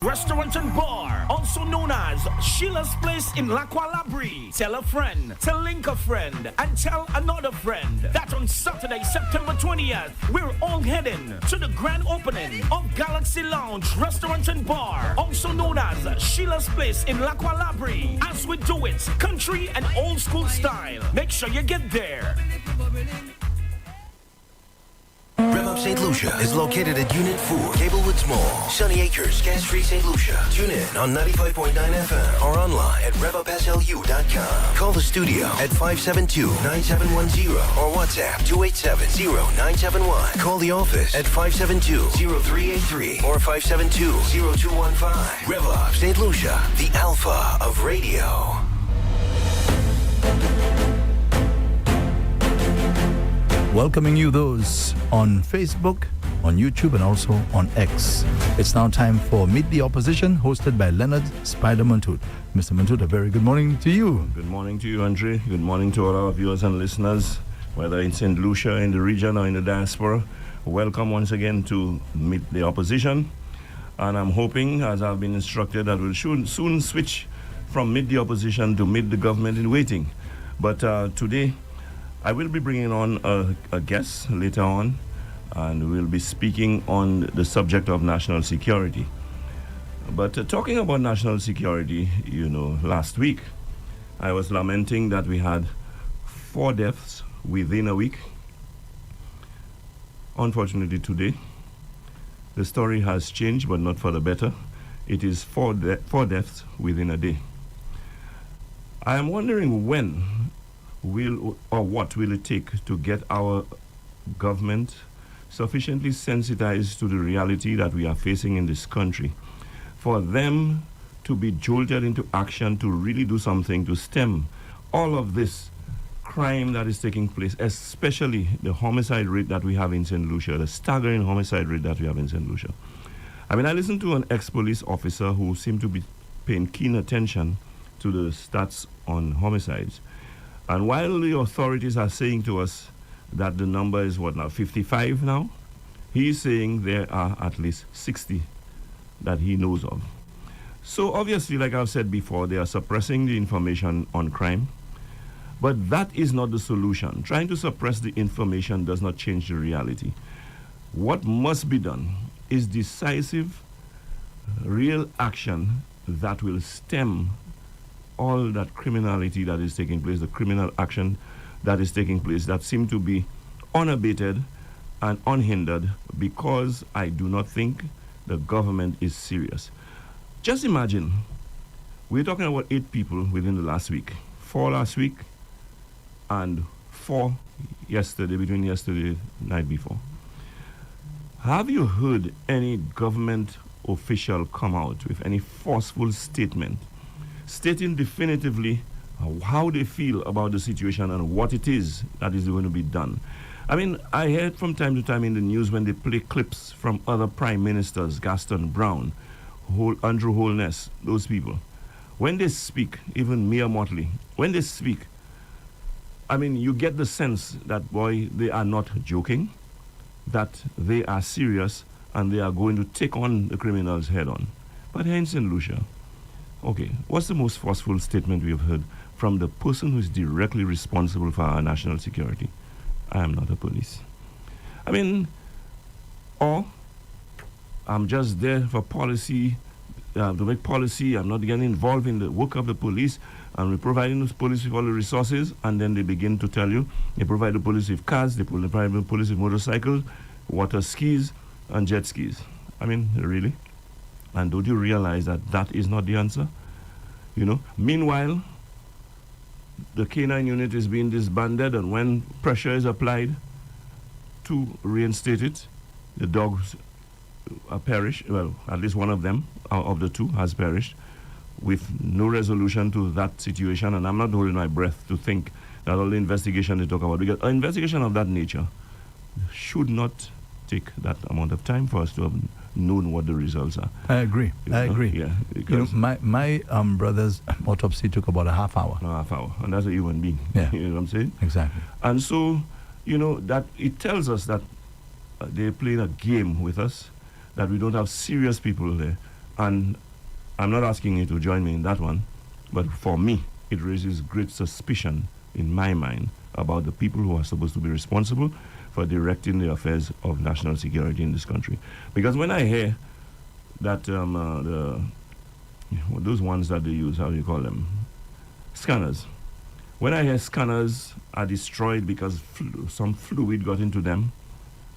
Restaurant and bar, also known as Sheila's Place in Lacqua Labrie. Tell a friend, tell link a friend, and tell another friend that on Saturday, September 20th, we're all heading to the grand opening of Galaxy Lounge Restaurant and Bar, also known as Sheila's Place in Lacqua Labrie. As we do it, country and old school style. Make sure you get there. Rev-Up St. Lucia is located at Unit 4, Gablewoods Mall, Sunny Acres, Gas Street, St. Lucia. Tune in on 95.9 FM or online at revupslu.com. Call the studio at 572-9710 or WhatsApp 287-0971. Call the office at 572-0383 or 572-0215. Rev-Up St. Lucia, the alpha of radio. Welcoming you those on Facebook, on YouTube, and also on X. It's now time for Meet the Opposition, hosted by Leonard Spider Montut. Mr. Montut, a very good morning to you. Good morning to you, Andre. Good morning to all our viewers and listeners, whether in St. Lucia, in the region, or in the diaspora. Welcome once again to Meet the Opposition. And I'm hoping, as I've been instructed, that we'll soon switch from Meet the Opposition to Meet the Government in Waiting. But today, I will be bringing on a guest later on, and we'll be speaking on the subject of national security. But talking about national security, last week, I was lamenting that we had 4 deaths within a week. Unfortunately, today, the story has changed, but not for the better. It is 4 deaths within a day. I am wondering when what will it take to get our government sufficiently sensitized to the reality that we are facing in this country, for them to be jolted into action to really do something to stem all of this crime that is taking place, especially the homicide rate that we have in St. Lucia, the staggering homicide rate that we have in St. Lucia. I listened to an ex-police officer who seemed to be paying keen attention to the stats on homicides. And while the authorities are saying to us that the number is 55 now, he's saying there are at least 60 that he knows of. So obviously, like I've said before, they are suppressing the information on crime. But that is not the solution. Trying to suppress the information does not change the reality. What must be done is decisive, real action that will stem all that criminality that is taking place, the criminal action that is taking place, that seem to be unabated and unhindered, because I do not think the government is serious. Just imagine, we're talking about 8 people within the last week. 4 last week and 4 yesterday, between yesterday and night before. Have you heard any government official come out with any forceful statement stating definitively how they feel about the situation and what it is that is going to be done? I heard from time to time in the news when they play clips from other prime ministers, Gaston Brown, Andrew Holness, those people. When they speak, even Mia Motley, when they speak, you get the sense that, boy, they are not joking, that they are serious, and they are going to take on the criminals head on. But here in St. Lucia, okay, what's the most forceful statement we have heard from the person who is directly responsible for our national security? I am not the police. Or I'm just there for policy, to make policy. I'm not getting involved in the work of the police, and we're providing the police with all the resources, and then they begin to tell you, they provide the police with cars, they provide the police with motorcycles, water skis, and jet skis. Really? And don't you realize that that is not the answer? Meanwhile, the K9 unit is being disbanded, and when pressure is applied to reinstate it, the dogs perish. Well, at least one of them, of the 2, has perished, with no resolution to that situation. And I'm not holding my breath to think that all the investigation they talk about, because an investigation of that nature should not take that amount of time for us to have known what the results are. I agree. Yeah. Because my brother's autopsy took about a half hour. And that's a human being. Yeah. You know what I'm saying? Exactly. And so, that it tells us that they're playing a game with us, that we don't have serious people there. And I'm not asking you to join me in that one, but for me, it raises great suspicion in my mind about the people who are supposed to be responsible for directing the affairs of national security in this country. Because when I hear that those ones that they use, how do you call them? Scanners. When I hear scanners are destroyed because some fluid got into them,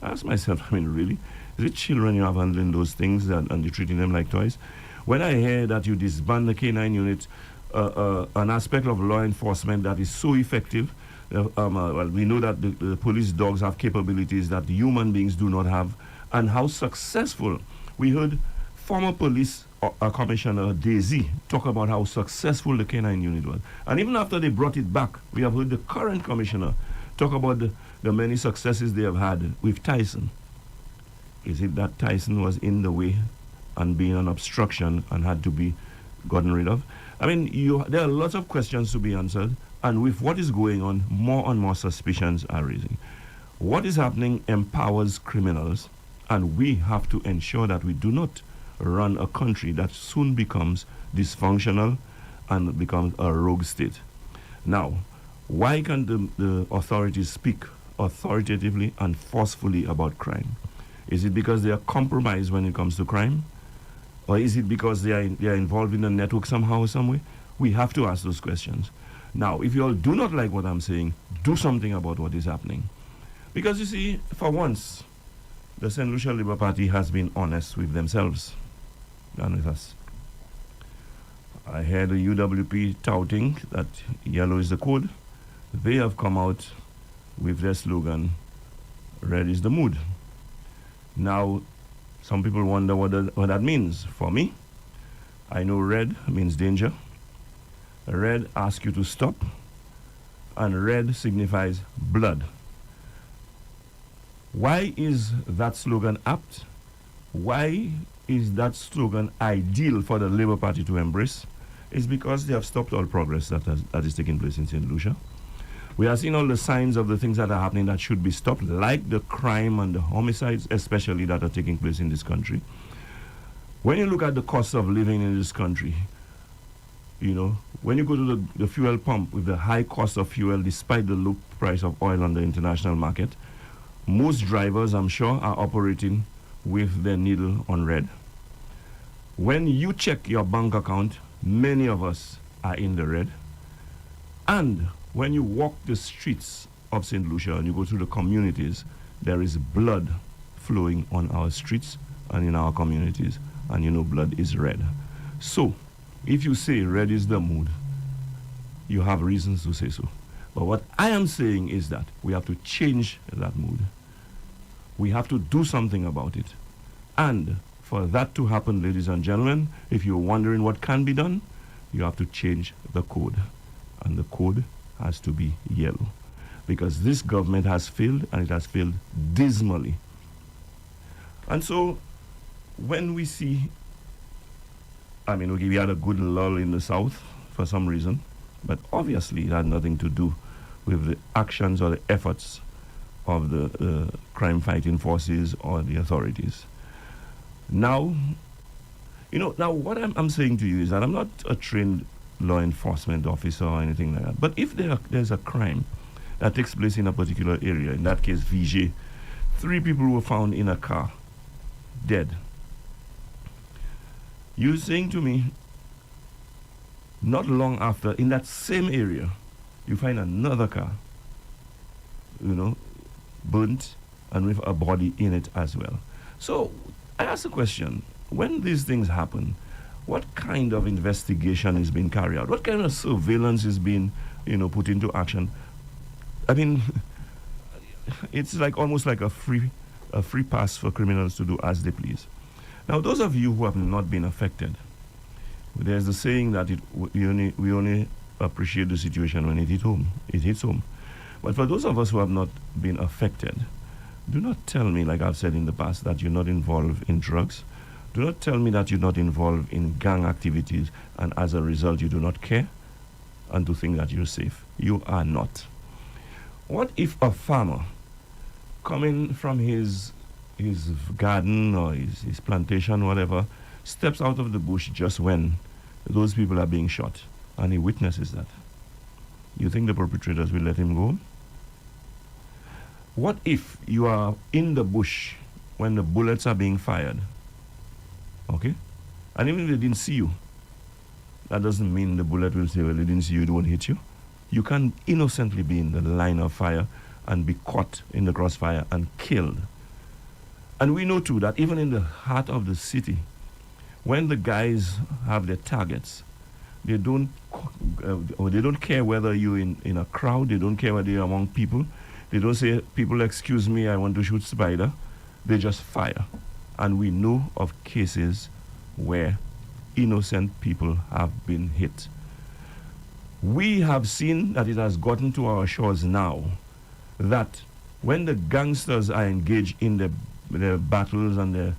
I ask myself, I mean, really? Is it children you have handling those things and you're treating them like toys? When I hear that you disband the K9 unit, an aspect of law enforcement that is so effective, well, we know that the police dogs have capabilities that human beings do not have, and how successful. We heard former police Commissioner Daisy talk about how successful the K9 unit was. And even after they brought it back, we have heard the current commissioner talk about the many successes they have had with Tyson. Is it that Tyson was in the way and being an obstruction and had to be gotten rid of? I mean, there are lots of questions to be answered, and with what is going on, more and more suspicions are raising. What is happening empowers criminals, and we have to ensure that we do not run a country that soon becomes dysfunctional and becomes a rogue state. Now, why can't the authorities speak authoritatively and forcefully about crime? Is it because they are compromised when it comes to crime? Or is it because they are involved in the network somehow, some way? We have to ask those questions. Now, if you all do not like what I'm saying, do something about what is happening. Because you see, for once, the St. Lucia Labour Party has been honest with themselves and with us. I heard the UWP touting that yellow is the code. They have come out with their slogan, red is the mood. Now, some people wonder what that means. For me, I know red means danger. Red asks you to stop. And red signifies blood. Why is that slogan apt? Why is that slogan ideal for the Labour Party to embrace? It's because they have stopped all progress that is taking place in St. Lucia. We are seeing all the signs of the things that are happening that should be stopped, like the crime and the homicides, especially that are taking place in this country. When you look at the cost of living in this country, you know, when you go to the fuel pump with the high cost of fuel, despite the low price of oil on the international market, most drivers, I'm sure, are operating with their needle on red. When you check your bank account, many of us are in the red. And when you walk the streets of St. Lucia and you go through the communities, there is blood flowing on our streets and in our communities. And you know blood is red. So, if you say red is the mood, you have reasons to say so. But what I am saying is that we have to change that mood. We have to do something about it. And for that to happen, ladies and gentlemen, if you're wondering what can be done, you have to change the code. And the code has to be yellow. Because this government has failed, and it has failed dismally. And so, when we see, I mean, we had a good lull in the south for some reason, but obviously it had nothing to do with the actions or the efforts of the crime-fighting forces or the authorities. Now, you know, now what I'm saying to you is that I'm not a trained law enforcement officer or anything like that, but if there's a crime that takes place in a particular area, in that case, VJ, 3 people were found in a car, dead. You're saying to me, not long after, in that same area, you find another car, you know, burnt and with a body in it as well. So I ask the question, when these things happen, what kind of investigation is being carried out? What kind of surveillance is being, you know, put into action? I mean, it's like almost like a free pass for criminals to do as they please. Now, those of you who have not been affected, there's the saying that we only appreciate the situation when it hits home. But for those of us who have not been affected, do not tell me, like I've said in the past, that you're not involved in drugs. Do not tell me that you're not involved in gang activities, and as a result, you do not care and to think that you're safe. You are not. What if a farmer coming from his garden or his plantation, whatever, steps out of the bush just when those people are being shot, and he witnesses that. You think the perpetrators will let him go? What if you are in the bush when the bullets are being fired? Okay? And even if they didn't see you, that doesn't mean the bullet will say, well, they didn't see you, it won't hit you. You can innocently be in the line of fire and be caught in the crossfire and killed. And we know too that even in the heart of the city, when the guys have their targets, they don't care whether you're in a crowd, they don't care whether you're among people. They don't say, people, excuse me, I want to shoot Spider. They just fire. And we know of cases where innocent people have been hit. We have seen that it has gotten to our shores now that when the gangsters are engaged in their battles and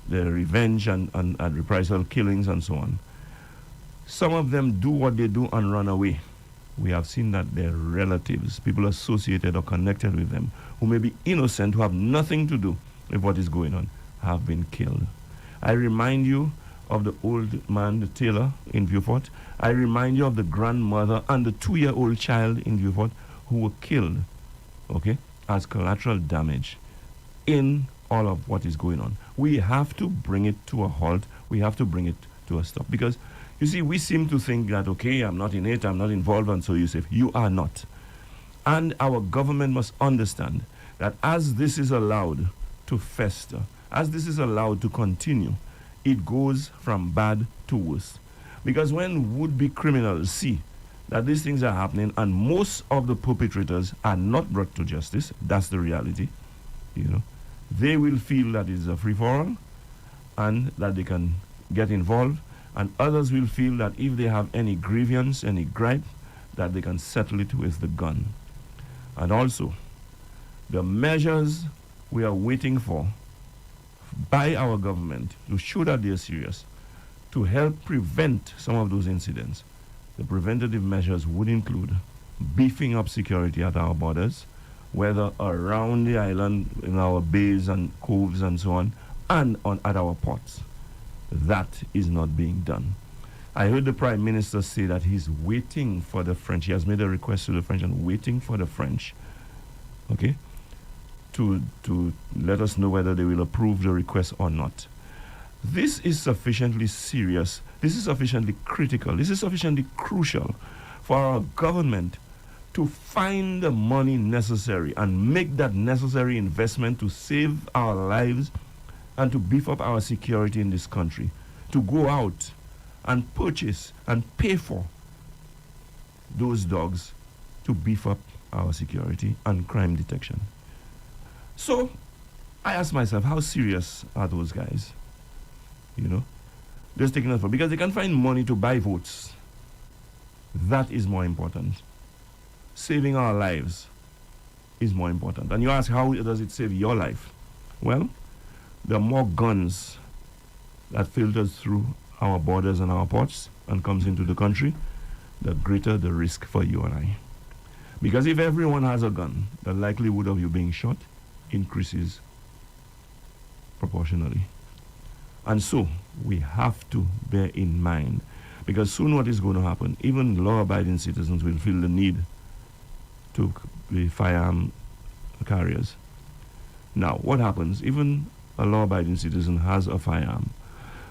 their revenge and reprisal killings and so on, some of them do what they do and run away. We have seen that their relatives, people associated or connected with them, who may be innocent, who have nothing to do with what is going on, have been killed. I remind you of the old man, the tailor in Vieux-Fort. I remind you of the grandmother and the 2-year-old child in Vieux-Fort who were killed, okay, as collateral damage in all of what is going on. We have to bring it to a halt. We have to bring it to a stop. Because, you see, we seem to think that, okay, I'm not in it, I'm not involved, and so you say, you are not. And our government must understand that as this is allowed to fester, as this is allowed to continue, it goes from bad to worse. Because when would-be criminals see that these things are happening and most of the perpetrators are not brought to justice, that's the reality, you know, they will feel that it's a free-for-all and that they can get involved, and others will feel that if they have any grievance, any gripe, that they can settle it with the gun. And also, the measures we are waiting for by our government to show that they are serious, to help prevent some of those incidents. The preventative measures would include beefing up security at our borders, whether around the island, in our bays and coves and so on, and at our ports. That is not being done. I heard the Prime Minister say that he's waiting for the French. He has made a request to the French and waiting for the French, okay, to let us know whether they will approve the request or not. This is sufficiently serious. This is sufficiently critical. This is sufficiently crucial for our government to find the money necessary and make that necessary investment to save our lives and to beef up our security in this country, to go out and purchase and pay for those dogs to beef up our security and crime detection. So I ask myself, how serious are those guys? You know, just taking it for, because they can find money to buy votes. That is more important. Saving our lives is more important. And you ask, how does it save your life? Well, there are more guns that filters through our borders and our ports and comes into the country, the greater the risk for you and I. Because if everyone has a gun, the likelihood of you being shot increases proportionally. And so we have to bear in mind, because soon what is going to happen, even law-abiding citizens will feel the need to be firearm carriers. Now, what happens? Even a law-abiding citizen has a firearm.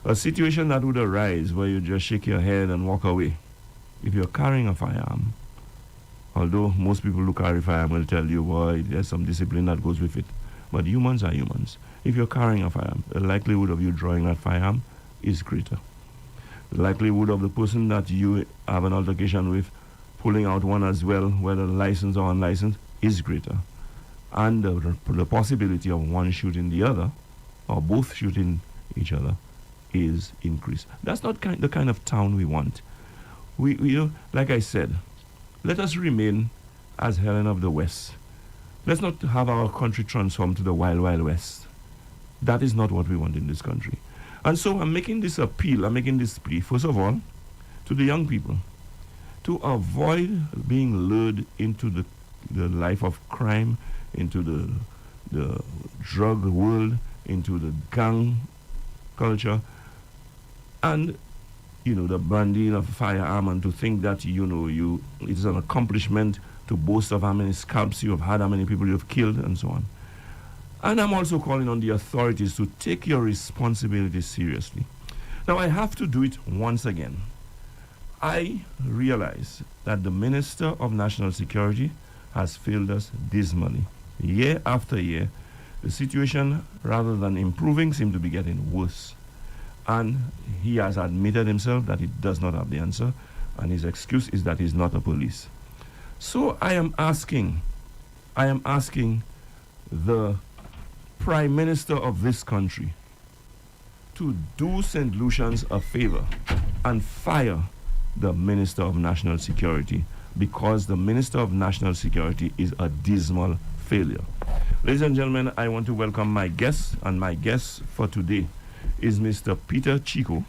A situation that would arise where you just shake your head and walk away. If you're carrying a firearm, although most people who carry firearm will tell you, boy, there's some discipline that goes with it. But humans are humans. If you're carrying a firearm, the likelihood of you drawing that firearm is greater. The likelihood of the person that you have an altercation with pulling out one as well, whether licensed or unlicensed, is greater. And the possibility of one shooting the other, or both shooting each other, is increased. That's not the kind of town we want. We like I said, let us remain as Helen of the West. Let's not have our country transformed to the Wild Wild West. That is not what we want in this country. And so I'm making this appeal, I'm making this plea, first of all, to the young people, to avoid being lured into the life of crime, into the drug world, into the gang culture. And, the branding of a firearm, and to think that, it is an accomplishment to boast of how many scalps you have had, how many people you have killed, and so on. And I'm also calling on the authorities to take your responsibility seriously. Now, I have to do it once again. I realize that the Minister of National Security has failed us dismally. Year after year, the situation, rather than improving, seems to be getting worse. And he has admitted himself that he does not have the answer, and his excuse is that he's not a police. So I am asking the Prime Minister of this country to do St. Lucians a favor and fire the Minister of National Security, because the Minister of National Security is a dismal failure. Ladies and gentlemen, I want to welcome my guest, and my guest for today is Mr. Peter Chico,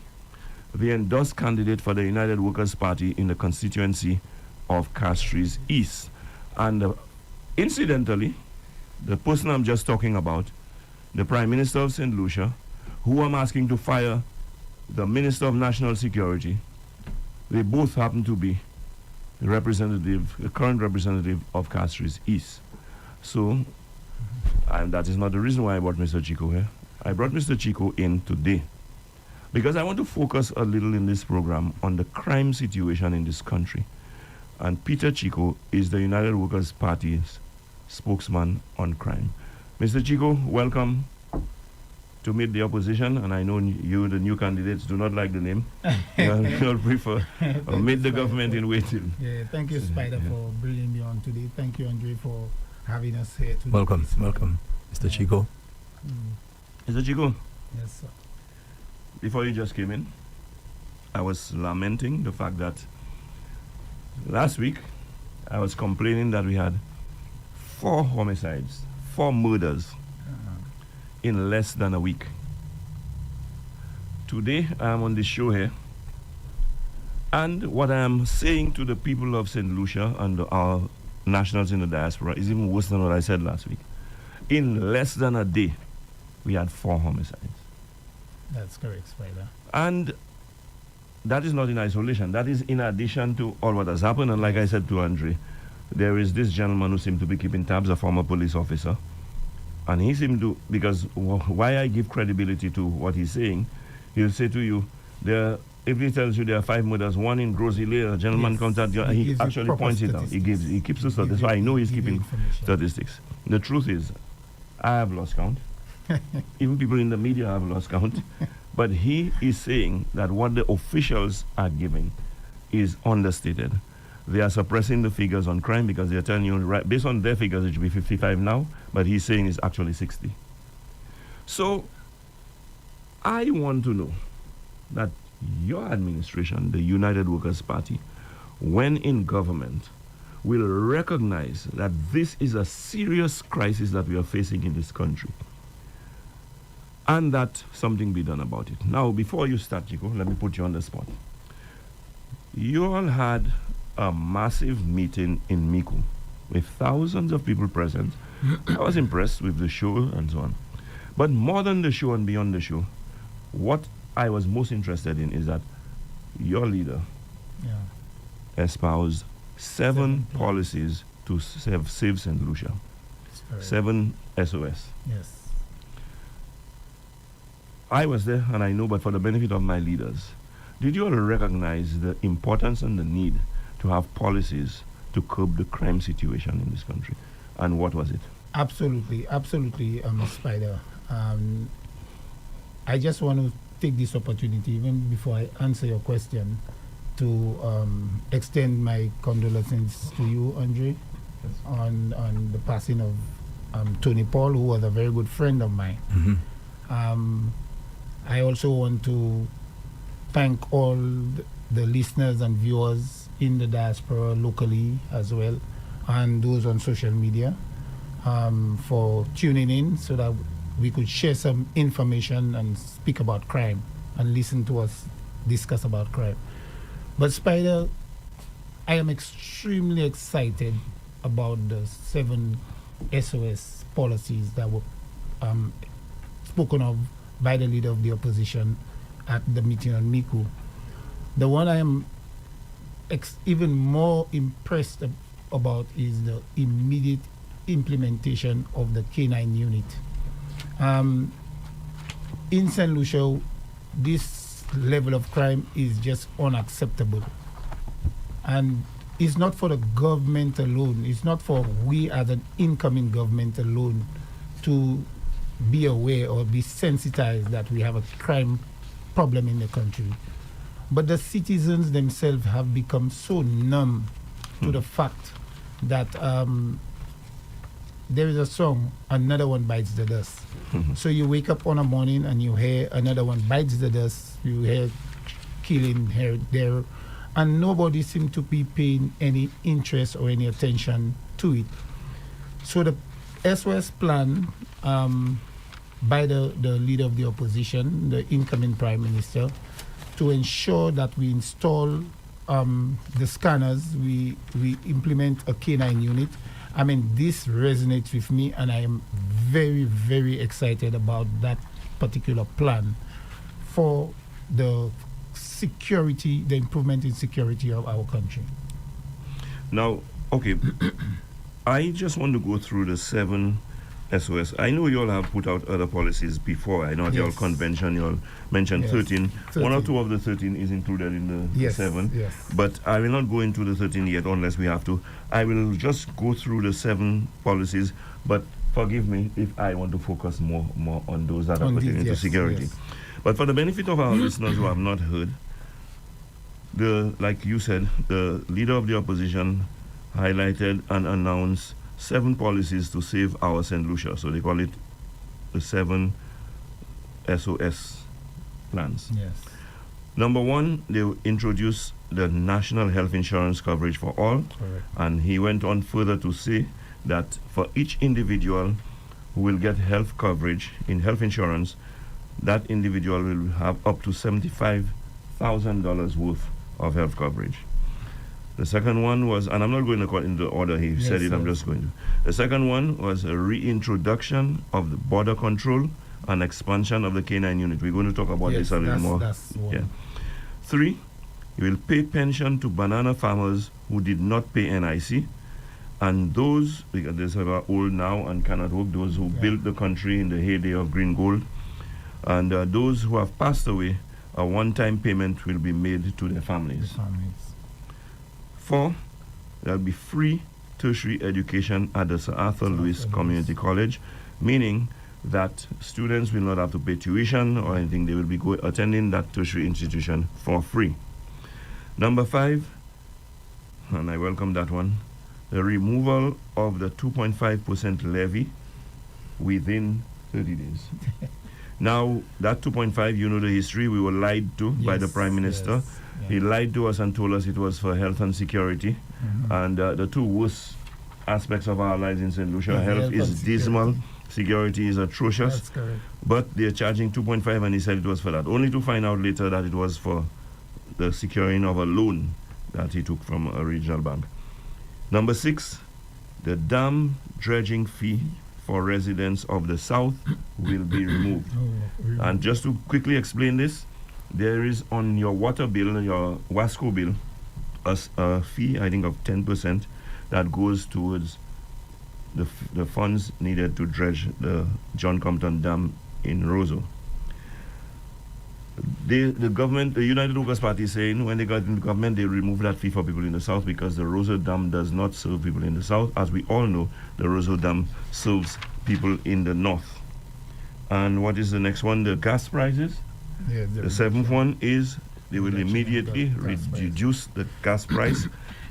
the endorsed candidate for the United Workers' Party in the constituency of Castries East. And incidentally, the person I'm just talking about, the Prime Minister of St. Lucia, who I'm asking to fire the Minister of National Security, they both happen to be the current representative of Castries East. So, and that is not the reason why I brought Mr. Chico here. I brought Mr. Chico in today because I want to focus a little in this program on the crime situation in this country. And Peter Chico is the United Workers' Party's spokesman on crime. Mr. Chico, welcome to Meet the Opposition. And I know you, the new candidates, do not like the name. You'll prefer Meet the Government in Waiting. Yeah, thank you, Spider, for bringing me on today. Thank you, Andre, for having us here today. Welcome, Mr. Chico. Mr. Chico, Yes, sir. before you just came in, I was lamenting the fact that last week I was complaining that we had 4 homicides, 4 murders in less than a week. Today I am on this show here, and what I am saying to the people of St. Lucia and our nationals in the diaspora is even worse than what I said last week. In less than a day, we had 4 homicides. That's correct, Spider. And that is not in isolation. That is in addition to all what has happened. And like I said to Andre, there is this gentleman who seemed to be keeping tabs, a former police officer. And he seemed to, because why I give credibility to what he's saying, he'll say to you, if he tells you there are 5 murders, 1 in Grosile, a gentleman comes out, he actually points it out. He keeps the statistics. That's why I know he's keeping statistics. The truth is, I have lost count. Even people in the media have lost count. But he is saying that what the officials are giving is understated. They are suppressing the figures on crime because they are telling you, right, based on their figures, it should be 55 now, but he's saying it's actually 60. So I want to know that your administration, the United Workers' Party, when in government, will recognize that this is a serious crisis that we are facing in this country, and that something be done about it. Now, before you start, Chico, let me put you on the spot. You all had a massive meeting in Miku with thousands of people present. I was impressed with the show and so on. But more than the show and beyond the show, what I was most interested in is that your leader espoused 7 policies to save St. Lucia. 7 SOS. Yes. I was there and I know, but for the benefit of my leaders, did you all recognize the importance and the need to have policies to curb the crime situation in this country? And what was it? Absolutely, Spider. I just want to take this opportunity, even before I answer your question, to extend my condolences to you, Andre, on the passing of Tony Paul, who was a very good friend of mine. Mm-hmm. I also want to thank all the listeners and viewers in the diaspora locally as well, and those on social media for tuning in so that we could share some information and speak about crime and listen to us discuss about crime. But Spider, I am extremely excited about the 7 SOS policies that were spoken of by the leader of the opposition at the meeting on Miku. The one I am even more impressed about is the immediate implementation of the K9 unit. In St. Lucia, this level of crime is just unacceptable. And it's not for the government alone, it's not for we as an incoming government alone to be aware or be sensitized that we have a crime problem in the country. But the citizens themselves have become so numb to the fact that there is a song, another one bites the dust. So you wake up on a morning and you hear another one bites the dust, you hear killing here, there, and nobody seems to be paying any interest or any attention to it. So the SOS plan by the leader of the opposition, the incoming Prime Minister, to ensure that we install the scanners, we implement a K9 unit. I mean, this resonates with me, and I am very, very excited about that particular plan for the security, the improvement in security of our country. Now, okay, I just want to go through the 7 SOS. I know you all have put out other policies before. I know at your convention you all mentioned 13. 1 or 2 of the 13 is included in the 7. Yes. But I will not go into the 13 yet unless we have to. I will just go through the 7 policies, but forgive me if I want to focus more on those that are pertaining to security. Yes. But for the benefit of our listeners who have not heard, like you said, the leader of the opposition highlighted and announced 7 policies to save our St. Lucia. So they call it the 7 SOS plans. Yes. Number 1, they introduced the national health insurance coverage for all. Correct. And he went on further to say that for each individual who will get health coverage in health insurance, that individual will have up to $75,000 worth of health coverage. The second one was, and I'm not going to call in the order he said it, I'm just going to. The second one was a reintroduction of the border control and expansion of the K9 unit. We're going to talk about this a little more. That's one. 3, you will pay pension to banana farmers who did not pay NIC, and those, because these are old now and cannot work, those who built the country in the heyday of green gold, and those who have passed away, a one-time payment will be made to their families. 4, there will be free tertiary education at the Sir Arthur Lewis Community College, meaning that students will not have to pay tuition or anything. They will be attending that tertiary institution for free. Number 5, and I welcome that one, the removal of the 2.5% levy within 30 days. Now, that 2.5, you know the history, we were lied to by the Prime Minister. He lied to us and told us it was for health and security. And the 2 worst aspects of our lives in St. Lucia, health is dismal, security is atrocious. That's correct. But they're charging 2.5, and he said it was for that, only to find out later that it was for the securing of a loan that he took from a regional bank. Number 6, the dam dredging fee for residents of the South will be removed. And just to quickly explain this, there is on your water bill, your WASCO bill, a fee, I think, of 10% that goes towards the funds needed to dredge the John Compton Dam in Roseau. The government, the United Workers' Party, is saying when they got into government, they removed that fee for people in the South because the Roseau Dam does not serve people in the South. As we all know, the Roseau Dam serves people in the North. And what is the next one? The gas prices. The 7th one is they will immediately reduce the gas price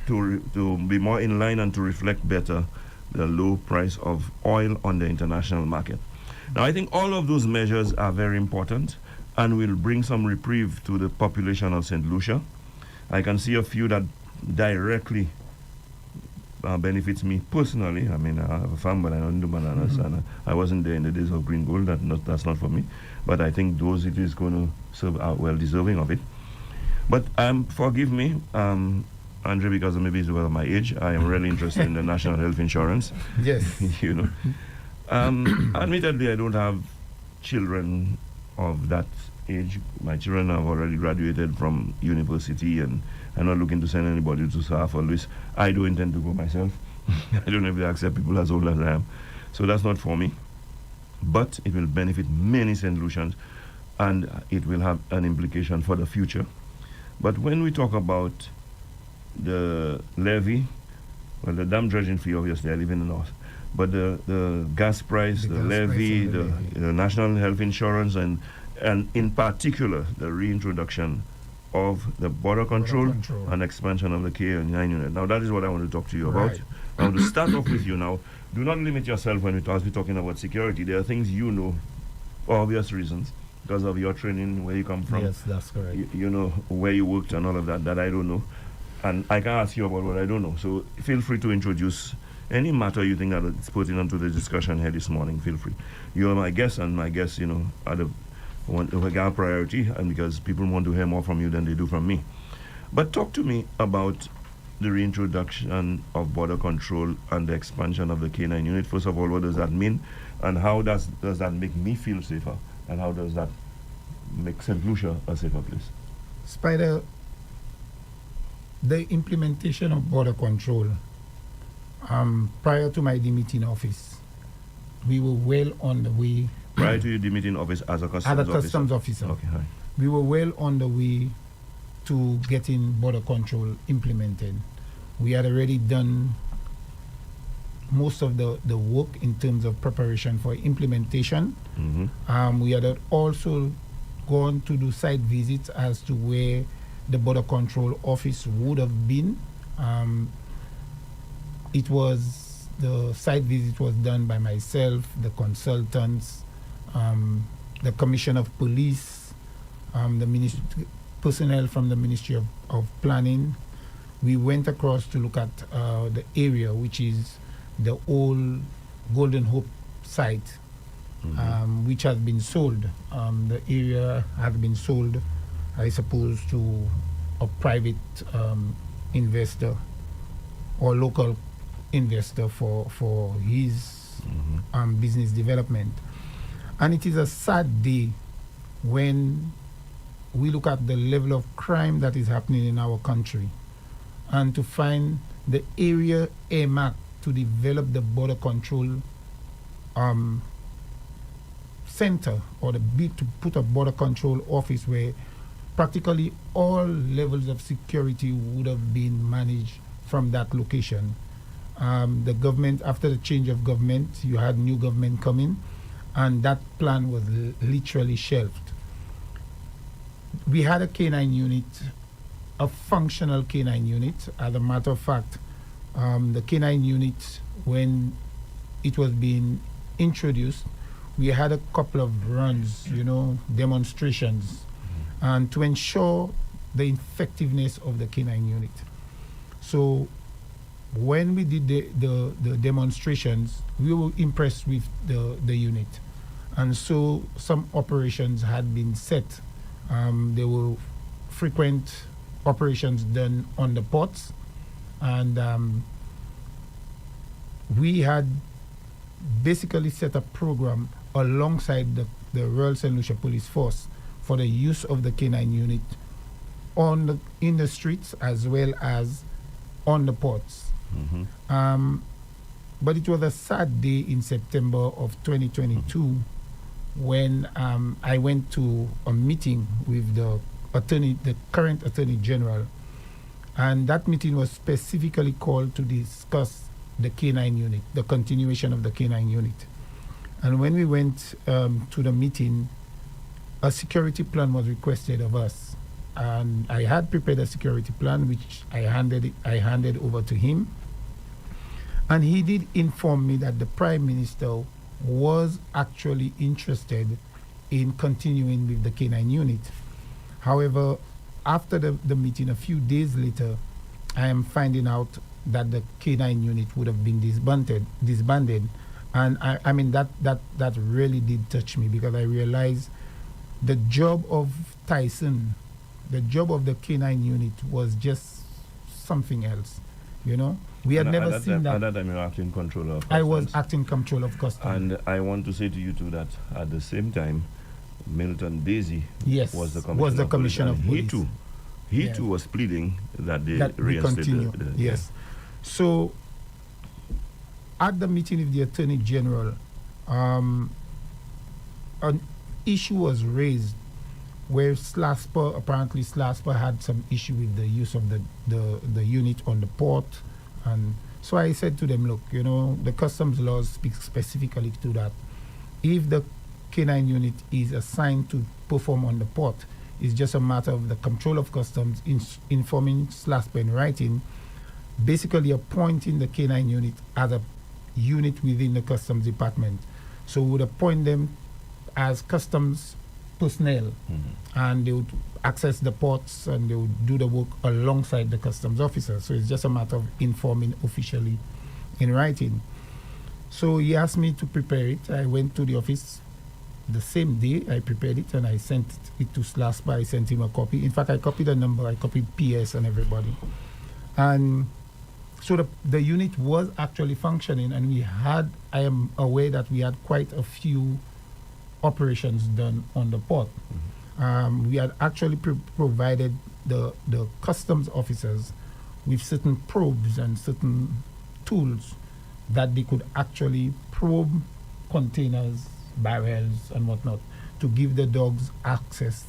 to be more in line and to reflect better the low price of oil on the international market. Now, I think all of those measures are very important and will bring some reprieve to the population of St. Lucia. I can see a few that directly benefits me personally. I mean, I have a farm, but I don't do bananas, and I wasn't there in the days of green gold. That's not for me. But I think those it is going to serve are well deserving of it. But forgive me, Andre, because maybe it's because of my age, I am really interested in the national health insurance. Yes. You know, admittedly, I don't have children of that age. My children have already graduated from university, and I'm not looking to send anybody to serve always. I do intend to go myself. I don't know if they accept people as old as I am. So that's not for me. But it will benefit many St. Lucians, and it will have an implication for the future. But when we talk about the levy, well, the dam dredging fee, obviously, I live in the north. But the gas price, the levy, the national health insurance, and in particular, the reintroduction of the border control and expansion of the K9 unit. Now, that is what I want to talk to you about. I want to start off with you now. Do not limit yourself when we're talking about security. There are things you know for obvious reasons because of your training, where you come from. Yes, that's correct. You know where you worked and all of that I don't know. And I can ask you about what I don't know. So feel free to introduce any matter you think that is pertinent to the discussion here this morning. Feel free. You are my guest, and my guests, are the one of a priority, and because people want to hear more from you than they do from me. But talk to me about the reintroduction of border control and the expansion of the K9 unit. First of all, what does that mean, and how does that make me feel safer, and how does that make St. Lucia a safer place? Spider, the implementation of border control, prior to my demeeting office, we were well on the way. Prior to your demeeting office as a customs officer? Okay, hi. We were well on the way to getting border control implemented. We had already done most of the work in terms of preparation for implementation. We had also gone to do site visits as to where the border control office would have been. The site visit was done by myself, the consultants, the Commission of Police, the personnel from the Ministry of Planning. We went across to look at the area, which is the old Golden Hope site, which has been sold. The area has been sold, I suppose, to a private investor or local investor for his business development. And it is a sad day when we look at the level of crime that is happening in our country, and to find the area earmarked to develop the border control center, or to put a border control office where practically all levels of security would have been managed from that location. The government, after the change of government, you had new government coming, and that plan was literally shelved. We had a K9 unit, a functional K9 unit. As a matter of fact, the K9 unit, when it was being introduced, we had a couple of runs, demonstrations, and to ensure the effectiveness of the K9 unit. So when we did the demonstrations, we were impressed with the unit. And so some operations had been set. There were frequent operations done on the ports, and we had basically set a program alongside the Royal St. Lucia Police Force for the use of the K9 unit in the streets as well as on the ports. But it was a sad day in September of 2022 when I went to a meeting with the current Attorney General, and that meeting was specifically called to discuss the K9 unit, the continuation of the K9 unit. And when we went to the meeting, a security plan was requested of us, and I had prepared a security plan which I handed over to him. And he did inform me that the Prime Minister was actually interested in continuing with the K9 unit. However, after the meeting, a few days later, I am finding out that the K9 unit would have been disbanded. And I mean, that really did touch me, because I realized the job of Tyson, the job of the K9 unit was just something else, We had never seen that. At that time, you were acting controller of customs. I was acting controller of customs. And I want to say to you too that at the same time, Milton Daisy Yes, was the commissioner commissioner of police. He Yes. too was pleading that they That we reinstate continue. the Yes. So, at the meeting with the Attorney General, an issue was raised where apparently SLASPA had some issue with the use of the unit on the port. And so I said to them, look, the customs laws speak specifically to that. If the K9 unit is assigned to perform on the port, it's just a matter of the control of customs informing SLASPA in writing, basically appointing the K9 unit as a unit within the customs department. So we would appoint them as customs personnel, and they would access the ports and they would do the work alongside the customs officers. So it's just a matter of informing officially in writing. So he asked me to prepare it. I went to the office the same day. I prepared it and I sent it to SLASPA. I sent him a copy. In fact, I copied the number. I copied PS and everybody. And so the unit was actually functioning, and I am aware that we had quite a few operations done on the port. We had actually provided the customs officers with certain probes and certain tools that they could actually probe containers, barrels, and whatnot to give the dogs access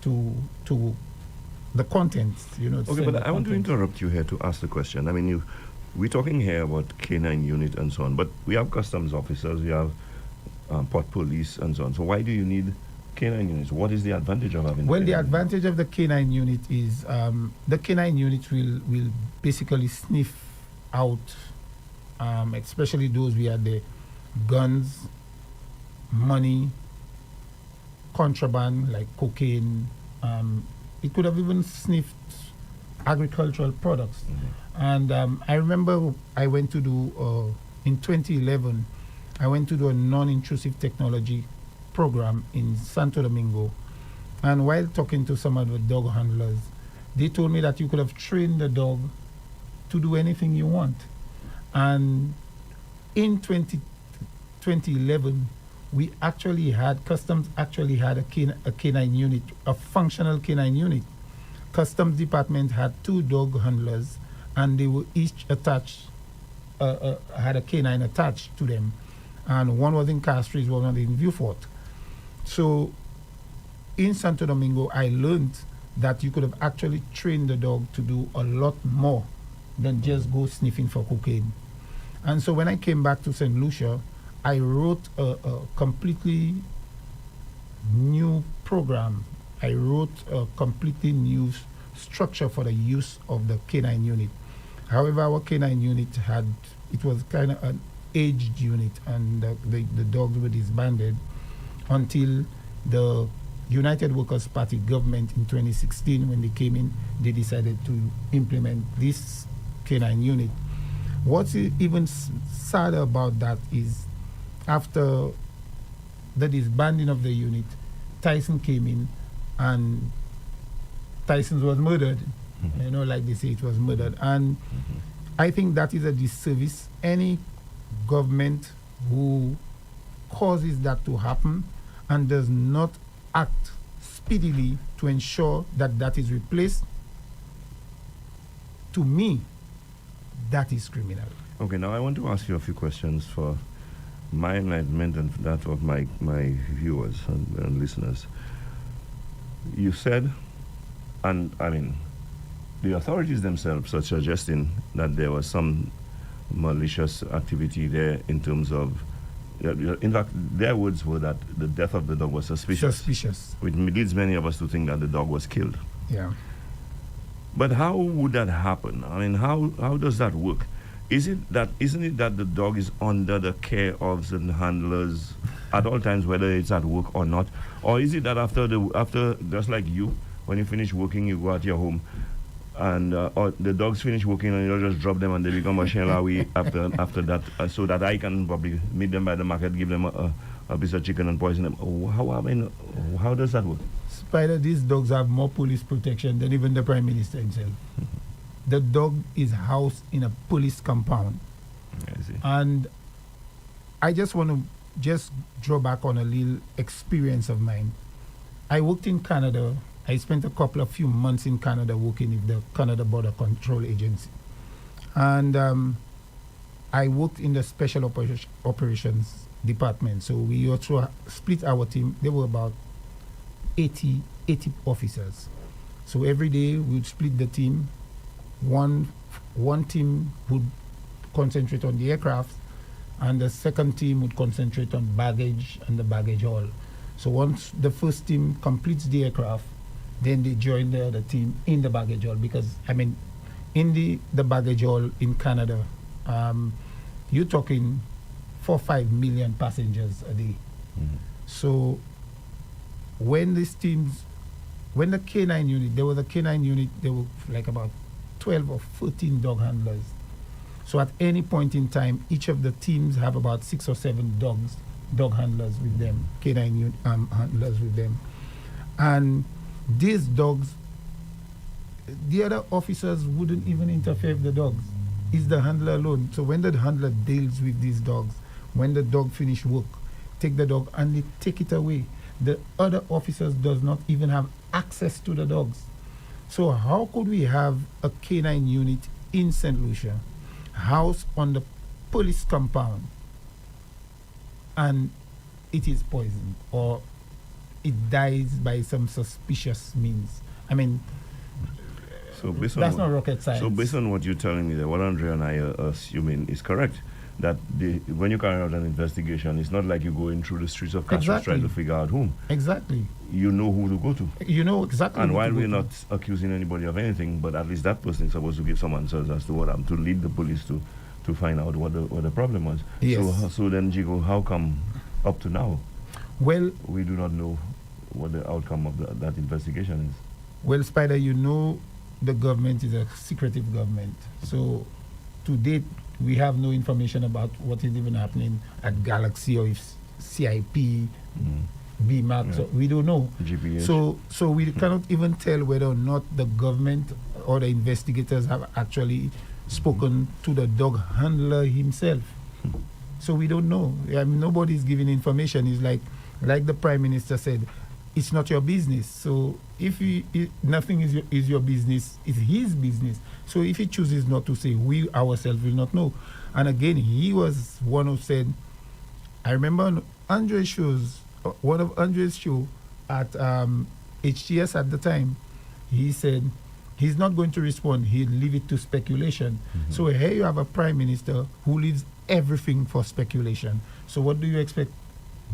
to the contents. Okay, but I want to interrupt you here to ask the question. I mean, we're talking here about K9 unit and so on, but we have customs officers, we have port police and so on. So why do you need K9 units? What is the advantage of having? Well, the advantage of the K9 unit is the K9 unit will basically sniff out, especially those we had the guns, money, contraband like cocaine. It could have even sniffed agricultural products. And I remember I went to do in 2011. I went to do a non-intrusive technology program in Santo Domingo, and while talking to some of the dog handlers, they told me that you could have trained the dog to do anything you want. And in 2011, Customs actually had a K9 unit, a functional K9 unit. Customs department had 2 dog handlers, and they were each attached, had a K9 attached to them. And one was in Castries, one was in Viewfort. So in Santo Domingo, I learned that you could have actually trained the dog to do a lot more than just go sniffing for cocaine. And so when I came back to St. Lucia, I wrote a completely new program. I wrote a completely new structure for the use of the K9 unit. However, our K9 unit it was kind of an aged unit, and the dogs were disbanded until the United Workers' Party government in 2016, when they came in, they decided to implement this K9 unit. What's even sadder about that is after the disbanding of the unit, Tyson came in, and Tyson was murdered. Like they say, it was murdered. And I think that is a disservice. Any government who causes that to happen and does not act speedily to ensure that that is replaced, to me, that is criminal. Okay, now I want to ask you a few questions for my enlightenment and that of my viewers and listeners. You said, and I mean, the authorities themselves are suggesting that there was some malicious activity there in terms of, in fact, their words were that the death of the dog was suspicious. Which leads many of us to think that the dog was killed. Yeah. But how would that happen? I mean, how does that work? Isn't it that the dog is under the care of certain handlers at all times, whether it's at work or not? Or is it that after just like you, when you finish working, you go out your home, and or the dogs finish working and you just drop them and they become a shelawi after that, so that I can probably meet them by the market, give them a piece of chicken and poison them? How does that work? Spider, these dogs have more police protection than even the Prime Minister himself. The dog is housed in a police compound. I see. And I just want to draw back on a little experience of mine. I worked in Canada. I spent a few months in Canada working with the Canada Border Control Agency. And I worked in the Special Operations Department. So we also split our team. There were about 80 officers. So every day we would split the team. One team would concentrate on the aircraft, and the second team would concentrate on baggage and the baggage hall. So once the first team completes the aircraft, then they join the other team in the baggage hall. Because, I mean, in the baggage hall in Canada, you're talking 4-5 million passengers a day. Mm-hmm. So when the K9 unit, there was a K9 unit, there were like about 12 or 14 dog handlers. So at any point in time, each of the teams have about 6 or 7 dog handlers with them, K9 handlers with them. And these dogs, the other officers wouldn't even interfere with the dogs. It's the handler alone. So when the handler deals with these dogs, when the dog finish work, take the dog and they take it away. The other officers does not even have access to the dogs. So how could we have a K9 unit in St. Lucia, housed on the police compound, and it is poisoned or it dies by some suspicious means? I mean, so that's not rocket science. So based on what you're telling me, what Andre and I are assuming is correct, that when you carry out an investigation, it's not like you're going through the streets of Castro trying to figure out whom. Exactly. You know who to go to. You know exactly. And while we're not accusing anybody of anything, but at least that person is supposed to give some answers as to what to lead the police to find out what the problem was. Yes. So then, Jigo, how come up to now? Well, we do not know what the outcome of that investigation is. Well, Spider, you know the government is a secretive government. So to date, we have no information about what is even happening at Galaxy or if CIP, BMAC. Yeah. So we don't know. GPH. So we cannot even tell whether or not the government or the investigators have actually spoken to the dog handler himself. So we don't know. I mean, nobody's giving information. It's like the Prime Minister said, it's not your business. So if nothing is your business, it's his business. So if he chooses not to say, we ourselves will not know. And again, he was one who said, I remember on Andre's shows, one of Andre's show at HTS at the time, he said he's not going to respond. He'll leave it to speculation. Mm-hmm. So here you have a Prime Minister who leaves everything for speculation. So what do you expect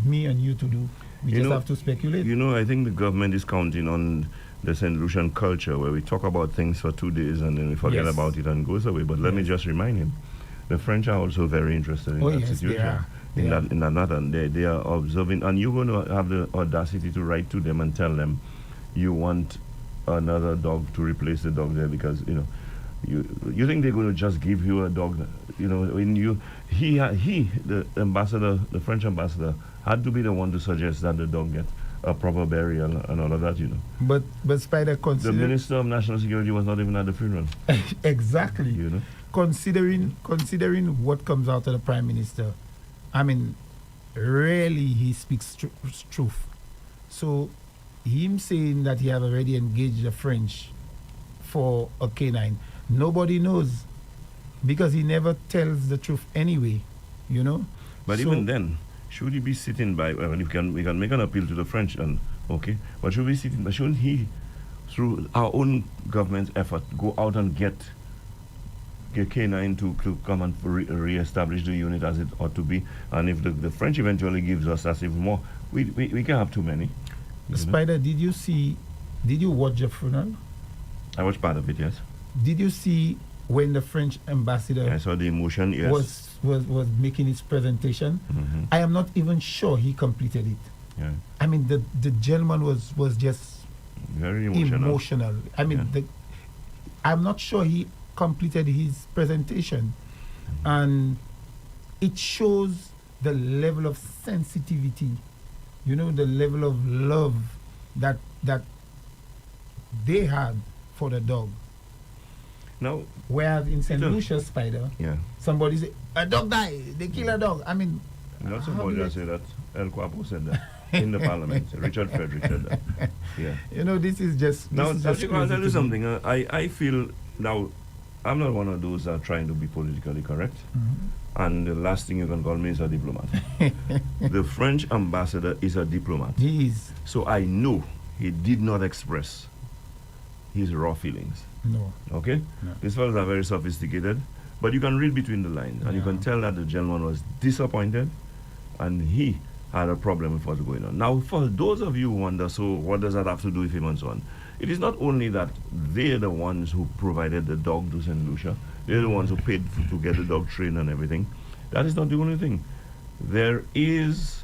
me and you to do? We just have to speculate. I think the government is counting on the St. Lucian culture where we talk about things for 2 days and then we forget about it and goes away. But let me just remind him, the French are also very interested in that situation. In that matter. They are observing, and you're going to have the audacity to write to them and tell them you want another dog to replace the dog there because, you think they're going to just give you a dog, when the ambassador, the French ambassador, had to be the one to suggest that the dog get a proper burial and all of that, But Spider, the Minister of National Security was not even at the funeral. Exactly. Considering what comes out of the Prime Minister, I mean, rarely he speaks truth. So him saying that he have already engaged the French for a K9, nobody knows because he never tells the truth anyway, But even then, should he be sitting by? Well, we can make an appeal to the French, but should we sitting? But shouldn't he, through our own government's effort, go out and get K9 to come and re-establish the unit as it ought to be? And if the French eventually gives us that's even more, we can't have too many. Spider, did you watch the funeral? I watched part of it, yes. Did you see when the French ambassador I saw the emotion, yes. was making his presentation? Mm-hmm. I am not even sure he completed it. Yeah. I mean, the gentleman was just very emotional. I mean, I'm not sure he completed his presentation. Mm-hmm. And it shows the level of sensitivity, the level of love that they had for the dog. Now, whereas in St. Lucia, Spider, somebody say, a dog died, they kill a dog. I mean, not somebody that say that El Guapo said that. in the parliament. Richard Frederick said that. Yeah. You know, this is just... Now, this is just I'll tell crazy you to me. something. I feel, now, I'm not one of those that are trying to be politically correct. And the last thing you can call me is a diplomat. The French ambassador is a diplomat. He is. So I know he did not express his raw feelings. No. Okay? No. These fellows are very sophisticated, but you can read between the lines, and you can tell that the gentleman was disappointed, and he had a problem with what's going on. Now, for those of you who wonder, so what does that have to do with him and so on? It is not only that they're the ones who provided the dog to St. Lucia, they're the ones who paid to get the dog trained and everything. That is not the only thing. There is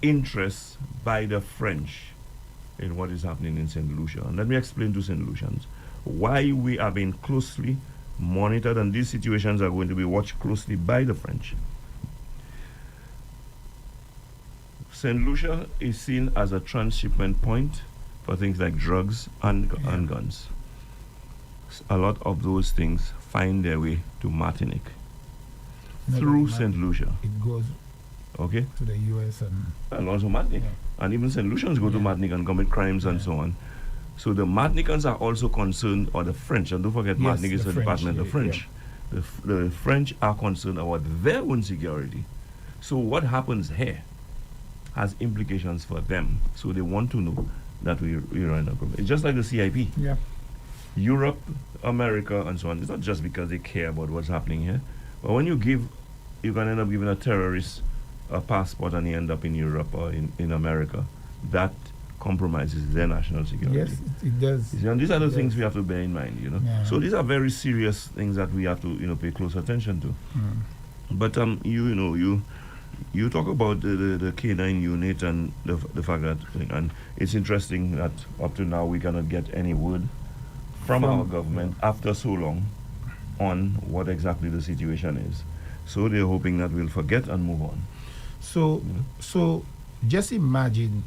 interest by the French in what is happening in St. Lucia. And let me explain to St. Lucians why we are being closely monitored, and these situations are going to be watched closely by the French. St. Lucia is seen as a transshipment point for things like drugs and guns. A lot of those things find their way to Martinique through St. Lucia. It goes Okay? to the U.S. And also Martinique. Yeah. And even St. Lucians go to Martinique and commit crimes and so on. So the Martinicans are also concerned, or the French, and don't forget Yes, Martinique is the a French, department of French. The French are concerned about their own security. So what happens here has implications for them. So they want to know that we are in a group. It's just like the CIP. Yeah. Europe, America, and so on. It's not just because they care about what's happening here. But when you can end up giving a terrorist a passport and he end up in Europe or in America. That compromises their national security. Yes, it does. And these are the It things does. we have to bear in mind, Yeah. So these are very serious things that we have to, pay close attention to. But you talk about the K9 unit and the fact that, and it's interesting that up to now we cannot get any word from our government after so long on what exactly the situation is. So they're hoping that we'll forget and move on. So just imagine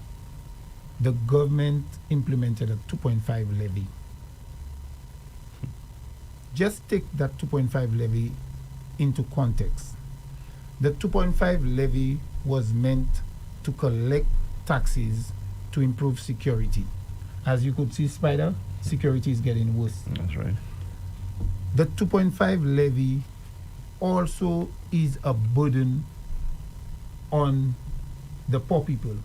the government implemented a 2.5 levy. Just take that 2.5 levy into context. The 2.5 levy was meant to collect taxes to improve security. As you could see, Spider, security is getting worse. That's right. The 2.5 levy also is a burden on the poor people.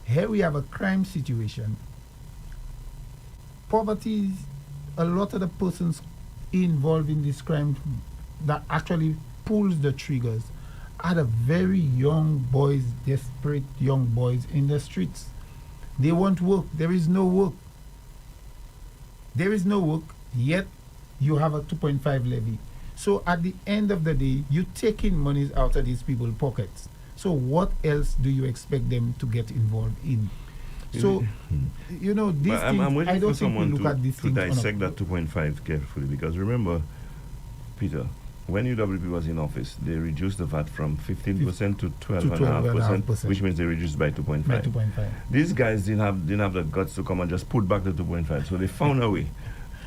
Here we have a crime situation. Poverty is a lot of the persons involved in this crime that actually pulls the triggers are the very young boys, desperate young boys in the streets. They want work. There is no work. There is no work, yet you have a 2.5 levy. So at the end of the day, you're taking monies out of these people's pockets. So what else do you expect them to get involved in? So, these things, I'm waiting I don't for think we someone look at these to things on a- dissect that 2.5 carefully, because remember, Peter, when UWP was in office, they reduced the VAT from 15% to 12.5%, 12.5%. which means they reduced by 2.5. by 2.5. These guys didn't have the guts to come and just put back the 2.5, so they found a way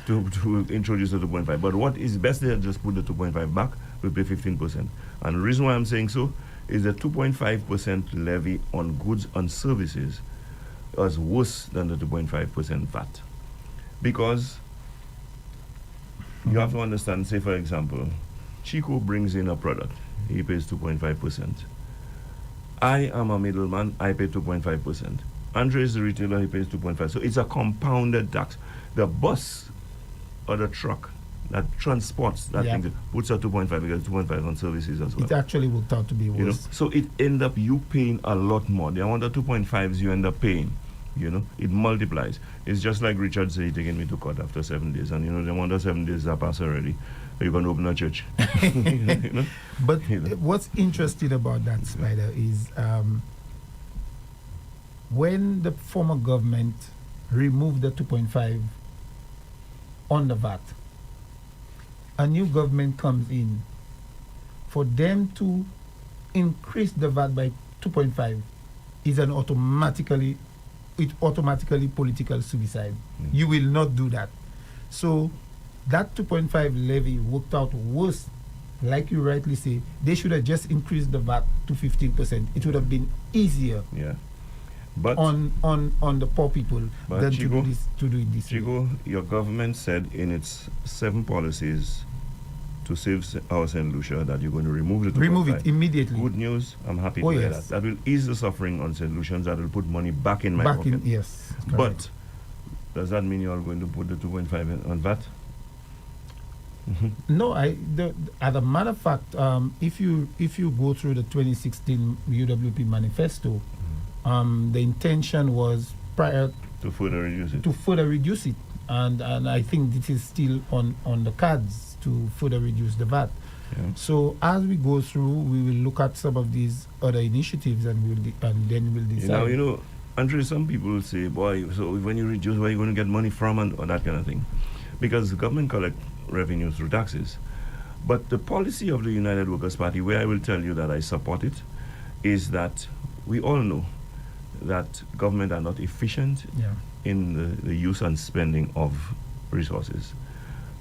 to introduce the 2.5. But what is best, they just put the 2.5 back, we pay 15%. And the reason why I'm saying so is the 2.5% levy on goods and services is worse than the 2.5% VAT. Because you have to understand, say for example, Chico brings in a product, he pays 2.5%. I am a middleman, I pay 2.5%. Andre is the retailer, he pays 2.5%. So it's a compounded tax. The bus or the truck that transports that thing puts a 2.5 because 2.5 on services as well. It actually worked out to be worse. So it end up you paying a lot more. The amount of 2.5s you end up paying, it multiplies. It's just like Richard said, he taking me to court after 7 days, and the amount of 7 days that pass already, you can open a church. But what's interesting about that, Spider, is when the former government removed the 2.5 on the VAT, a new government comes in. For them to increase the VAT by 2.5 is automatically political suicide. You will not do that. So that 2.5 levy worked out worse like you rightly say, they should have just increased the VAT to 15%. It would have been easier Yeah. But on the poor people than Chico, to do it this way. Chico, your government said in its 7 policies to save our St. Lucia that you're going to remove it. Remove it immediately. Good news. I'm happy to hear that. That will ease the suffering on St. Lucians. That will put money back in my pocket. Yes. Correct. But does that mean you're going to put the 2.5 on VAT? No, as a matter of fact, if you go through the 2016 UWP manifesto, the intention was prior to further reduce it, and I think this is still on the cards to further reduce the VAT. Yeah. So as we go through, we will look at some of these other initiatives, and then we'll decide. You know, Andre, some people will say, boy, so when you reduce, where are you going to get money from, and or that kind of thing, because the government collect revenue through taxes. But the policy of the United Workers' Party, where I will tell you that I support it, is that we all know that government are not efficient in the use and spending of resources.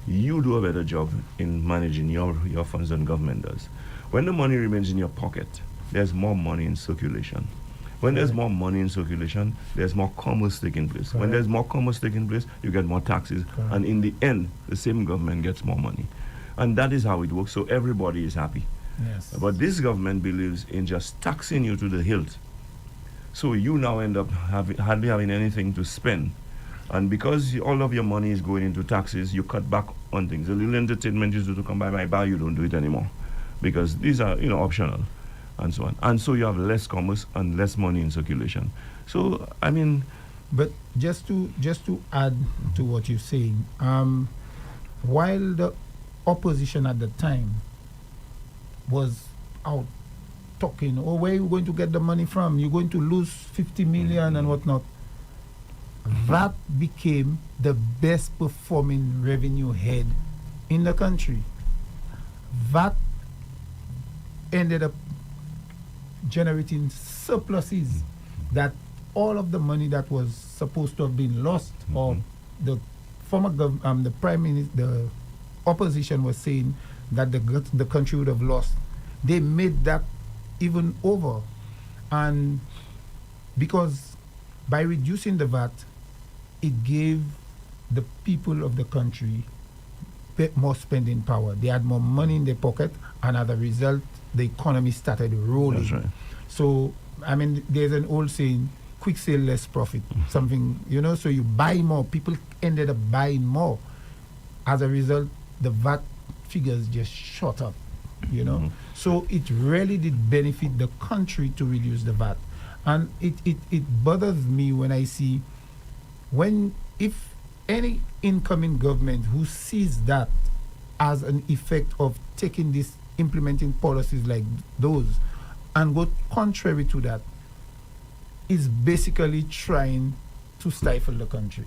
You do a better job in managing your funds than government does. When the money remains in your pocket, there's more money in circulation. When there's more money in circulation, there's more commerce taking place. Correct. When there's more commerce taking place, you get more taxes. Correct. And in the end, the same government gets more money. And that is how it works, so everybody is happy. Yes. But this government believes in just taxing you to the hilt. So you now end up hardly having anything to spend. And because all of your money is going into taxes, you cut back on things. The little entertainment you do to come by my bar, you don't do it anymore. Because these are, optional and so on. And so you have less commerce and less money in circulation. So, I mean... But just to add to what you're saying, while the opposition at the time was out talking, where are you going to get the money from? You're going to lose 50 million and whatnot. That became the best performing revenue head in the country. That ended up generating surpluses that all of the money that was supposed to have been lost, or the former the prime minister, the opposition was saying that the country would have lost. They made that even over, and because by reducing the VAT, it gave the people of the country more spending power. They had more money in their pocket, and as a result, the economy started rolling. That's right. So, I mean, there's an old saying, quick sale, less profit. Something, so you buy more. People ended up buying more. As a result, the VAT figures just shot up, So it really did benefit the country to reduce the VAT. And it bothers me when I see, if any incoming government who sees that as an effect of implementing policies like those, and go contrary to that, is basically trying to stifle the country.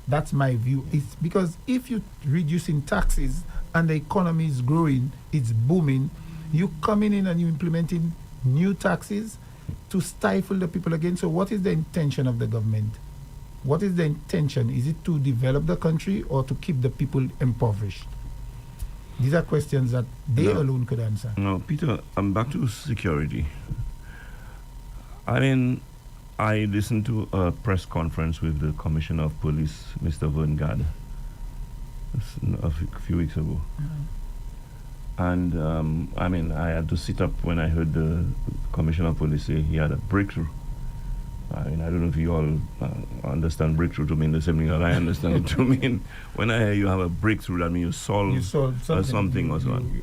That's my view. It's because if you're reducing taxes and the economy is growing, it's booming, you coming in and you implementing new taxes to stifle the people again. So what is the intention of the government? What is the intention? Is it to develop the country or to keep the people impoverished? These are questions that they alone could answer. No, Peter, I'm back to security. I mean, I listened to a press conference with the Commissioner of Police, Mr. Verngard, a few weeks ago. And, I mean, I had to sit up when I heard the Commissioner of Police say he had a breakthrough. I mean, I don't know if you all understand breakthrough to mean the same thing that I understand it to mean. When I hear you have a breakthrough, that means you solve something or so on.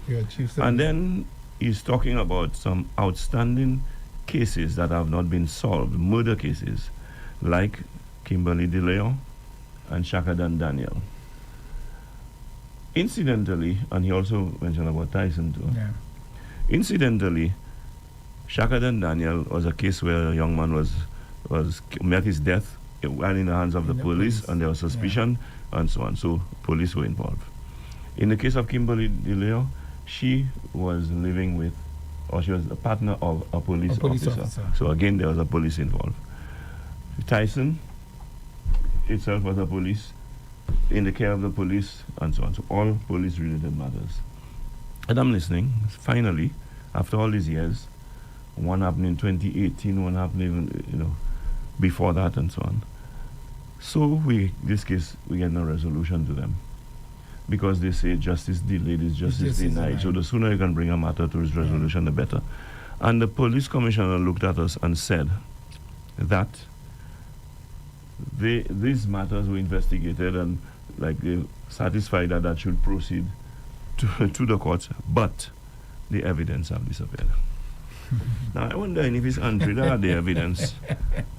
And then he's talking about some outstanding cases that have not been solved, murder cases, like Kimberly DeLeon and Shakadan Daniel. Incidentally, and he also mentioned about Tyson too. Yeah. Incidentally, Shakadan Daniel was a case where a young man was met his death while in the hands of the police, and there was suspicion and so on. So police were involved. In the case of Kimberly DeLeon, she was living with, or she was a partner of a police officer. So again, there was a police involved. Tyson itself was a police, in the care of the police, and so on. So all police-related matters. And I'm listening. Finally, after all these years, one happened in 2018, one happened even, before that and so on. So this case, we get no resolution to them. Because they say justice delayed is justice denied. So the sooner you can bring a matter to its resolution, the better. And the police commissioner looked at us and said that these matters were investigated and they satisfied that should proceed to the courts, but the evidence have disappeared. Now I wonder if it's Andre that had the evidence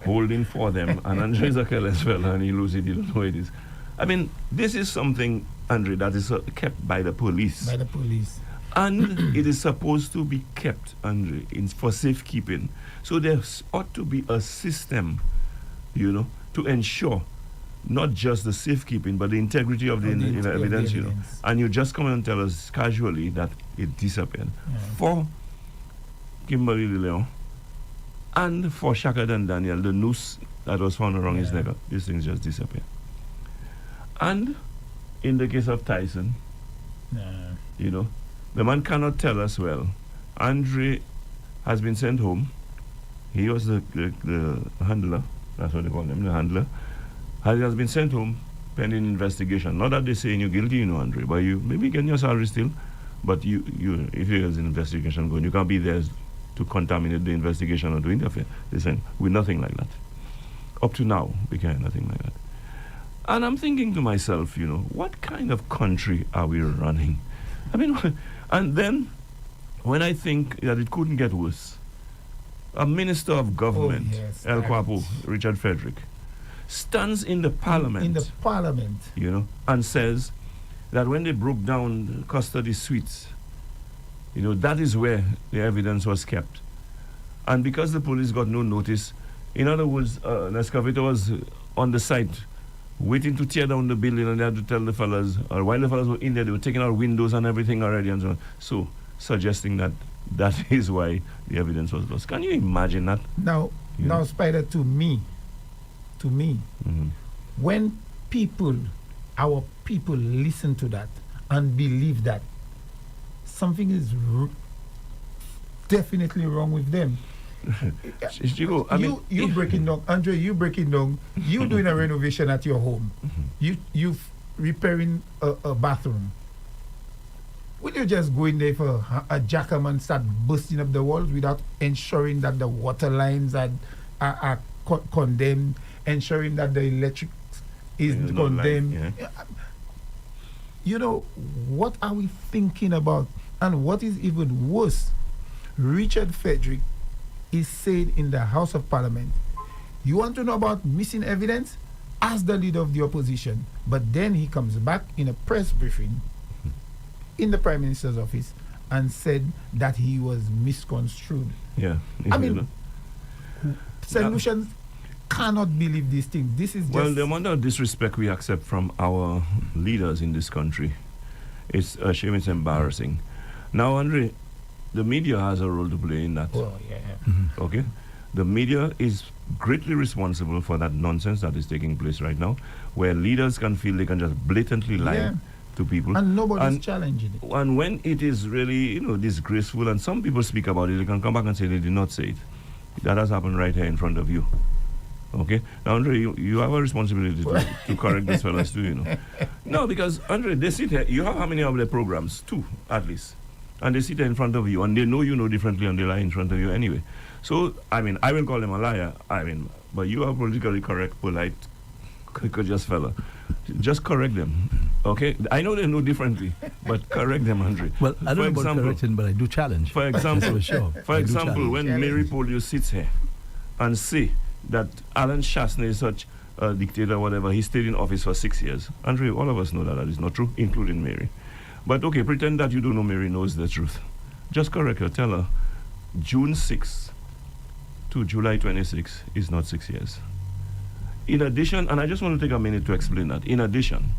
holding for them, and Andre is a careless fellow and he loses it, he don't know where it is. I mean, this is something, Andre, that is kept by the police. By the police. And it is supposed to be kept, Andre, for safekeeping. So there ought to be a system, to ensure not just the safekeeping, but the integrity of the evidence, And you just come and tell us casually that it disappeared. Yeah. For Kimberly Leon and for Shaka and Daniel, the noose that was found around his neck, these things just disappeared. And in the case of Tyson, the man cannot tell us, well, Andre has been sent home. He was the handler, that's what they call him, the handler. He has been sent home pending investigation. Not that they're saying you're guilty, Andre, but you maybe getting your salary still, but you if there's an investigation going, you can't be there to contaminate the investigation or to interfere. They're saying, we're nothing like that. Up to now, we can't nothing like that. And I'm thinking to myself, what kind of country are we running? I mean, and then when I think that it couldn't get worse, a minister of government, El Quapo, Richard Frederick, stands in the parliament. And says that when they broke down custody suites, that is where the evidence was kept. And because the police got no notice, in other words, an excavator was on the site waiting to tear down the building, and they had to tell the fellas, or while the fellas were in there, they were taking out windows and everything already and so on. So, suggesting that is why the evidence was lost. Can you imagine that? Now, Spider, to me, when our people listen to that and believe that, something is definitely wrong with them. You breaking down, Andre, you breaking down, you doing a renovation at your home. You repairing a bathroom. Will you just go in there for a jackhammer and start busting up the walls without ensuring that the water lines are condemned, ensuring that the electric is condemned? What are we thinking about? And what is even worse, Richard Frederick is said in the House of Parliament, you want to know about missing evidence? Ask the leader of the opposition. But then he comes back in a press briefing in the Prime Minister's office and said that he was misconstrued. Yeah. I mean, solutions cannot believe these things. This is just... Well, the amount of disrespect we accept from our leaders in this country, it's a shame, it's embarrassing. Now, Andre, the media has a role to play in that. Oh, yeah. Okay? The media is greatly responsible for that nonsense that is taking place right now, where leaders can feel they can just blatantly lie to people. And nobody's challenging it. And when it is really, disgraceful, and some people speak about it, they can come back and say they did not say it. That has happened right here in front of you. Okay? Now, Andre, you have a responsibility to correct these fellas too, No, because, Andre, they sit here, you have how many of their programs? 2, at least. And they sit there in front of you, and they know you know differently, and they lie in front of you anyway. So, I will call them a liar, but you are politically correct, polite, courteous fella. Just correct them, okay? I know they know differently, but correct them, Andre. Well, I don't know about correcting, but I do challenge. For example, for example, when Mary Polio sits here and say that Alan Shastner is such a dictator, whatever, he stayed in office for 6 years. Andre, all of us know that is not true, including Mary. But okay, pretend that you don't know Mary knows the truth. Just correct her. Tell her June 6th to July 26th is not 6 years. In addition, and I just want to take a minute to explain that. In addition,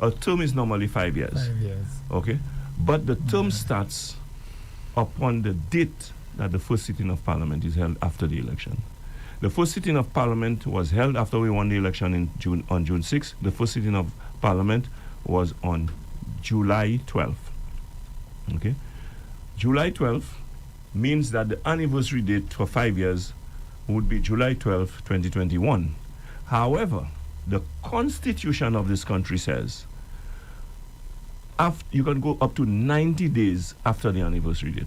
a term is normally 5 years. 5 years. Okay? But the term starts upon the date that the first sitting of Parliament is held after the election. The first sitting of Parliament was held after we won the election on June 6th. The first sitting of Parliament was on July 12th. Okay? July 12th means that the anniversary date for 5 years would be July 12th, 2021. However, the constitution of this country says you can go up to 90 days after the anniversary date.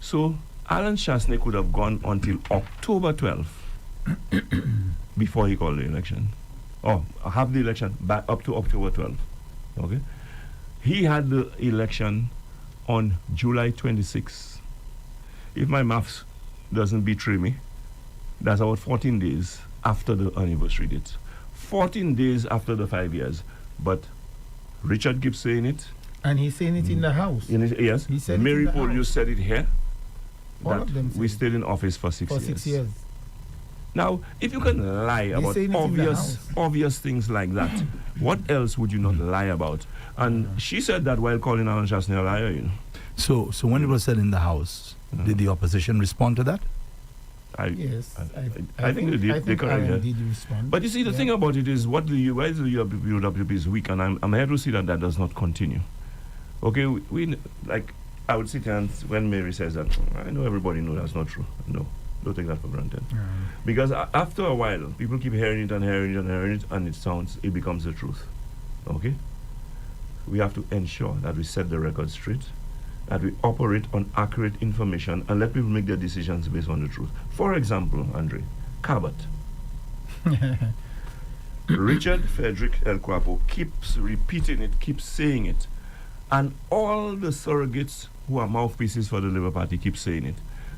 So Alan Shasney could have gone until October 12th before he called the election. Or have the election back up to October 12th. Okay? He had the election on July 26th. If my maths doesn't betray me, that's about 14 days after the anniversary date. 14 days after the 5 years. But Richard keeps saying it. And he's saying it in the House. Yes. He said Mary it in the Poll, you House. said it here. All That of them we said stayed in office for 6 years. for 6 years. Now, if you can lie about saying it in the obvious things like that, what else would you not lie about? And she said that while calling Alan Shasney a liar, you know. So when it was said in the House, did the opposition respond to that? Yes. I think they did. I think correct, Alan did respond. But you see, the thing about it is, why is the UWP is weak, and I'm here to see that does not continue. Okay, we like, I would sit and when Mary says that, I know everybody knows that's not true. No, don't take that for granted. Because after a while, people keep hearing it, and it becomes the truth. Okay? We have to ensure that we set the record straight, that we operate on accurate information, and let people make their decisions based on the truth. For example, Andre, Cabot. Richard Frederick El Quapo keeps repeating it, keeps saying it. And all the surrogates who are mouthpieces for the Labour Party keep saying it,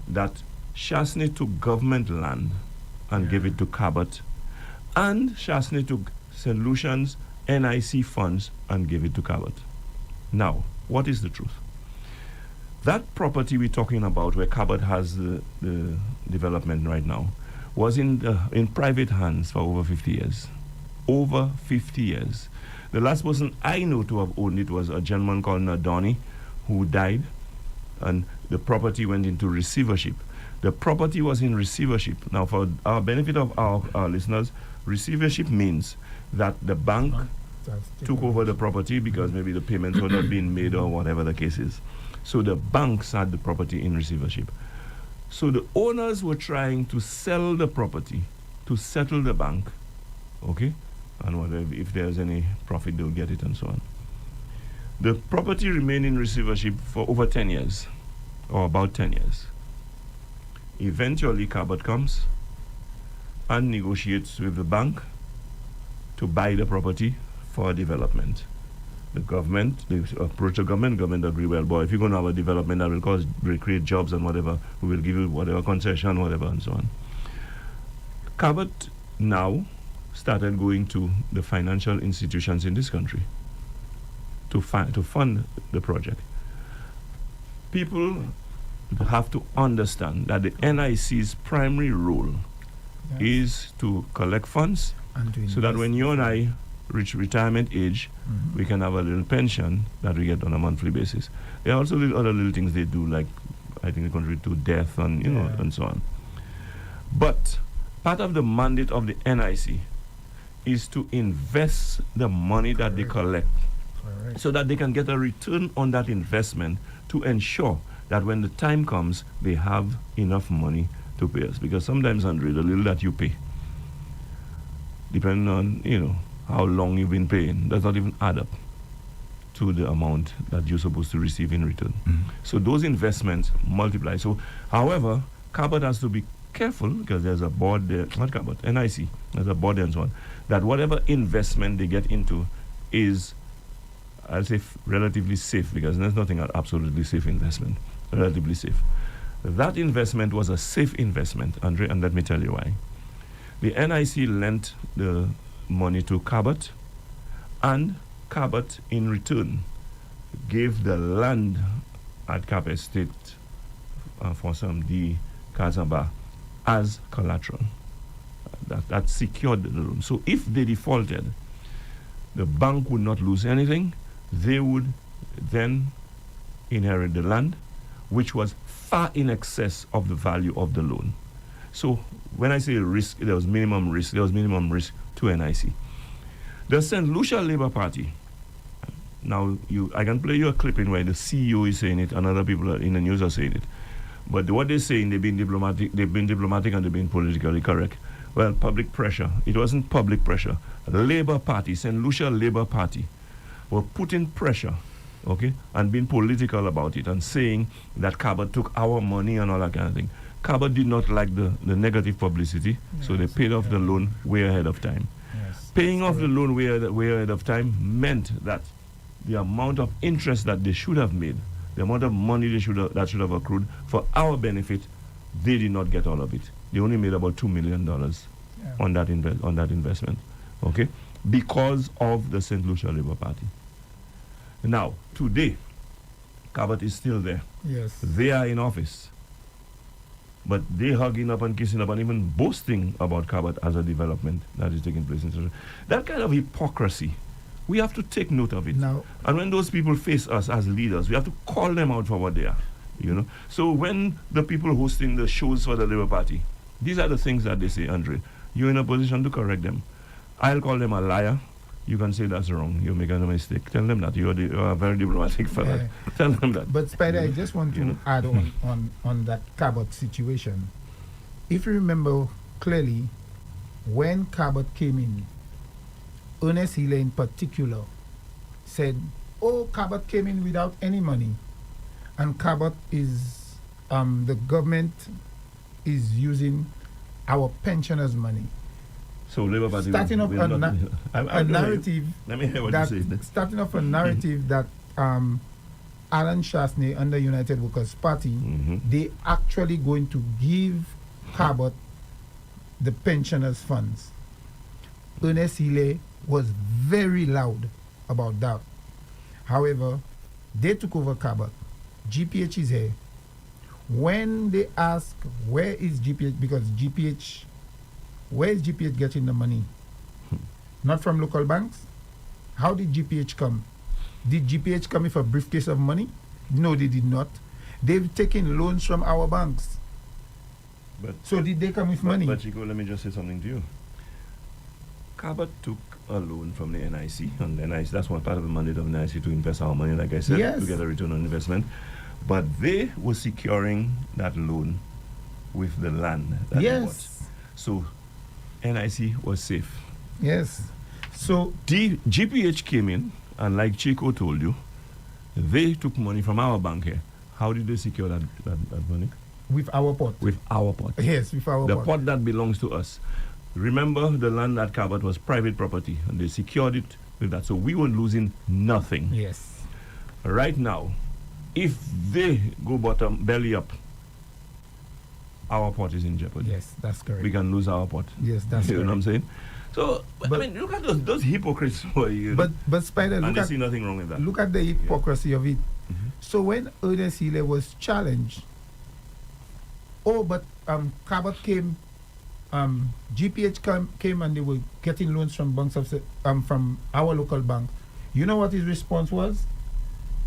that Shasney took government land and gave it to Cabot, and Shasney took St. Lucian's NIC funds and gave it to Cabot. Now, what is the truth? That property we're talking about, where Cabot has the development right now, was in private hands for over 50 years. Over 50 years. The last person I know to have owned it was a gentleman called Nadoni, who died, and the property went into receivership. The property was in receivership. Now, for our benefit of our listeners, receivership means that the bank took over the property because maybe the payments were not being made or whatever the case is. So the banks had the property in receivership. So the owners were trying to sell the property to settle the bank, okay? And whatever, if there's any profit, they'll get it and so on. The property remained in receivership for over 10 years, or about 10 years. Eventually, Cabot comes and negotiates with the bank to buy the property for development. The government, they approach the government agree, well, boy, if you're going to have a development that will create jobs and whatever, we will give you whatever concession, whatever, and so on. Cabot now started going to the financial institutions in this country to fund the project. People have to understand that the NIC's primary role is to collect funds so that when you and I reach retirement age, we can have a little pension that we get on a monthly basis. There are also other little things they do, like I think they contribute to death and and so on. But part of the mandate of the NIC is to invest the money that they collect so that they can get a return on that investment to ensure that when the time comes, they have enough money to pay us. Because sometimes, Andre, the little that you pay, depending on, how long you've been paying, does not even add up to the amount that you're supposed to receive in return. So those investments multiply. So, however, Cabot has to be careful because there's a board there, not Cabot, NIC, there's a board there and so on, that whatever investment they get into is, I'll say, relatively safe, because there's nothing absolutely safe investment, relatively safe. That investment was a safe investment, Andre, and let me tell you why. The NIC lent the money to Cabot, and Cabot, in return, gave the land at Cap Estate for some D. Kazamba as collateral. That secured the loan. So if they defaulted, the bank would not lose anything. They would then inherit the land, which was far in excess of the value of the loan. So when I say risk, there was minimum risk to NIC. The St. Lucia Labour Party Now, I can play you a clip in where the CEO is saying it and other people in the news are saying it. But what they're saying, they've been diplomatic and they've been politically correct. Well, public pressure. It wasn't public pressure. The Labour Party, St. Lucia Labour Party, were putting pressure, okay, and being political about it and saying that Cabot took our money and all that kind of thing. Cabot did not like the negative publicity, so they paid off the loan way ahead of time. Yes, Paying off the loan way ahead of time meant that the amount of interest that they should have made, the amount of money that should have accrued for our benefit, they did not get all of it. They only made about $2 million on that investment, okay, because of the St. Lucia Labour Party. Now, today, Cabot is still there. Yes. They are in office. But they hugging up and kissing up and even boasting about Cabot as a development that is taking place in St. Lucia. That kind of hypocrisy, we have to take note of it. Now, and when those people face us as leaders, we have to call them out for what they are. You know. So when the people hosting the shows for the Labour Party, these are the things that they say, Andre. You're in a position to correct them. I'll call them a liar. You can say that's wrong. You're making a mistake. Tell them that. You're a very diplomatic fellow. Tell them that. But Spider, I just want to add on that Cabot situation. If you remember clearly, when Cabot came in, Ernest Healy in particular said, oh, Cabot came in without any money. And Cabot is, the government is using our pensioners' money. So Labour Party starting off a narrative. Let me hear what you say. Starting off a narrative that Alan Shastney under United Workers Party, they actually going to give Cabot the pensioners' funds. Ernest Healy was very loud about that. However, they took over Cabot. GPH is here. When they ask where is GPH, because where is GPH getting the money? Not from local banks? How did GPH come? Did GPH come with a briefcase of money? No, they did not. They've taken loans from our banks. So did they come with money? But Chico, let me just say something to you. Cabot took a loan from the NIC, and the NIC, that's one part of the mandate of the NIC to invest our money, like I said, to get a return on investment. But they were securing that loan with the land that they bought. So NIC was safe. Yes. So GPH came in, and like Chico told you, they took money from our bank here. How did they secure that money? With our pot. With our pot. Yes, with our pot. The pot that belongs to us. Remember, the land at Cabot was private property, and they secured it with that. So we were losing nothing. Yes. Right now, if they go belly up, our pot is in jeopardy. Yes, that's correct. We can lose our pot. Yes, that's correct. You know what I'm saying? So, I mean, look at those hypocrites. But Spider, and they see nothing wrong with that. Look at the hypocrisy of it. So when Ernest Healy was challenged, but Cabot came, GPH came and they were getting loans from banks from our local bank. You know what his response was?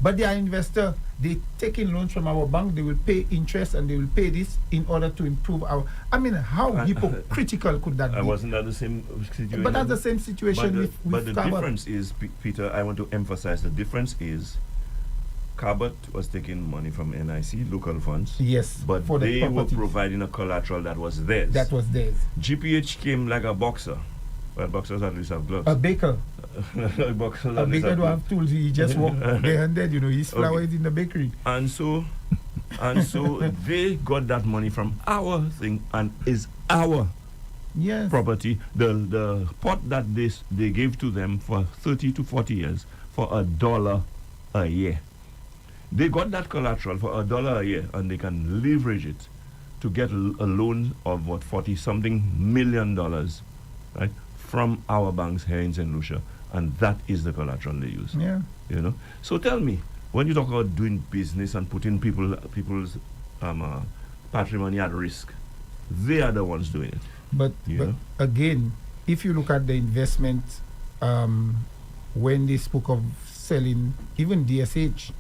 But they are investor. They taking loans from our bank. They will pay interest and they will pay this in order to improve our. I mean, how hypocritical could that be? Wasn't that the same situation? But that's the same situation with But the Cabot. difference is, Peter, I want to emphasize the difference is Cabot was taking money from NIC, local funds. Yes. But they were providing a collateral that was theirs. That was theirs. GPH came like a boxer. Well, boxers at least have gloves. A baker. A baker don't have tools. He just walk barehanded, his flour is in the bakery. And so they got that money from our thing and is our property. The pot that they gave to them for 30 to 40 years for $1 a year. They got that collateral for $1 a year, and they can leverage it to get a loan of $40-something million, right, from our banks here in St. Lucia, and that is the collateral they use. Yeah. So tell me, when you talk about doing business and putting people's patrimony at risk, they are the ones doing it. But again, if you look at the investment, when they spoke of selling, even DSH,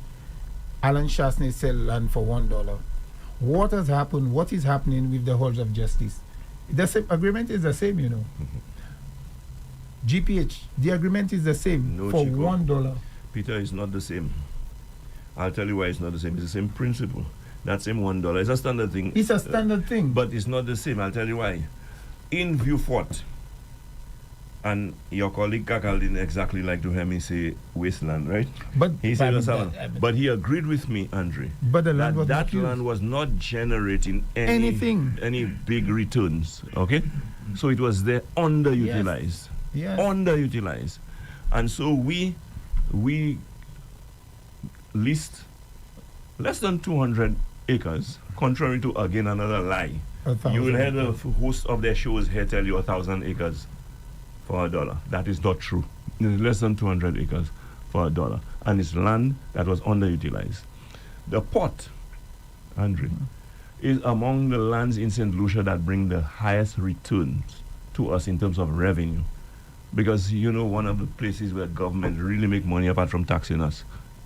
Alan Shastney sell land for $1. What has happened? What is happening with the halls of justice? The same agreement is the same, GPH, the agreement is the same for $1. Peter, it's not the same. I'll tell you why it's not the same. It's the same principle. That same $1. It's a standard thing. It's a standard thing. But it's not the same. I'll tell you why. In View Fort, and your colleague Kakal didn't exactly like to hear me say wasteland, right? But he said but he agreed with me, Andre. But the land that land was not generating any big returns. Okay, so it was there underutilized. Yes. Underutilized, and so we leased less than 200 acres, contrary to again another lie. You will hear the host of their shows here tell you 1,000 acres for $1. That is not true. It's less than 200 acres for $1, and it's land that was underutilized. The port, Andre, is among the lands in St. Lucia that bring the highest returns to us in terms of revenue, because one of the places where government really make money apart from taxing us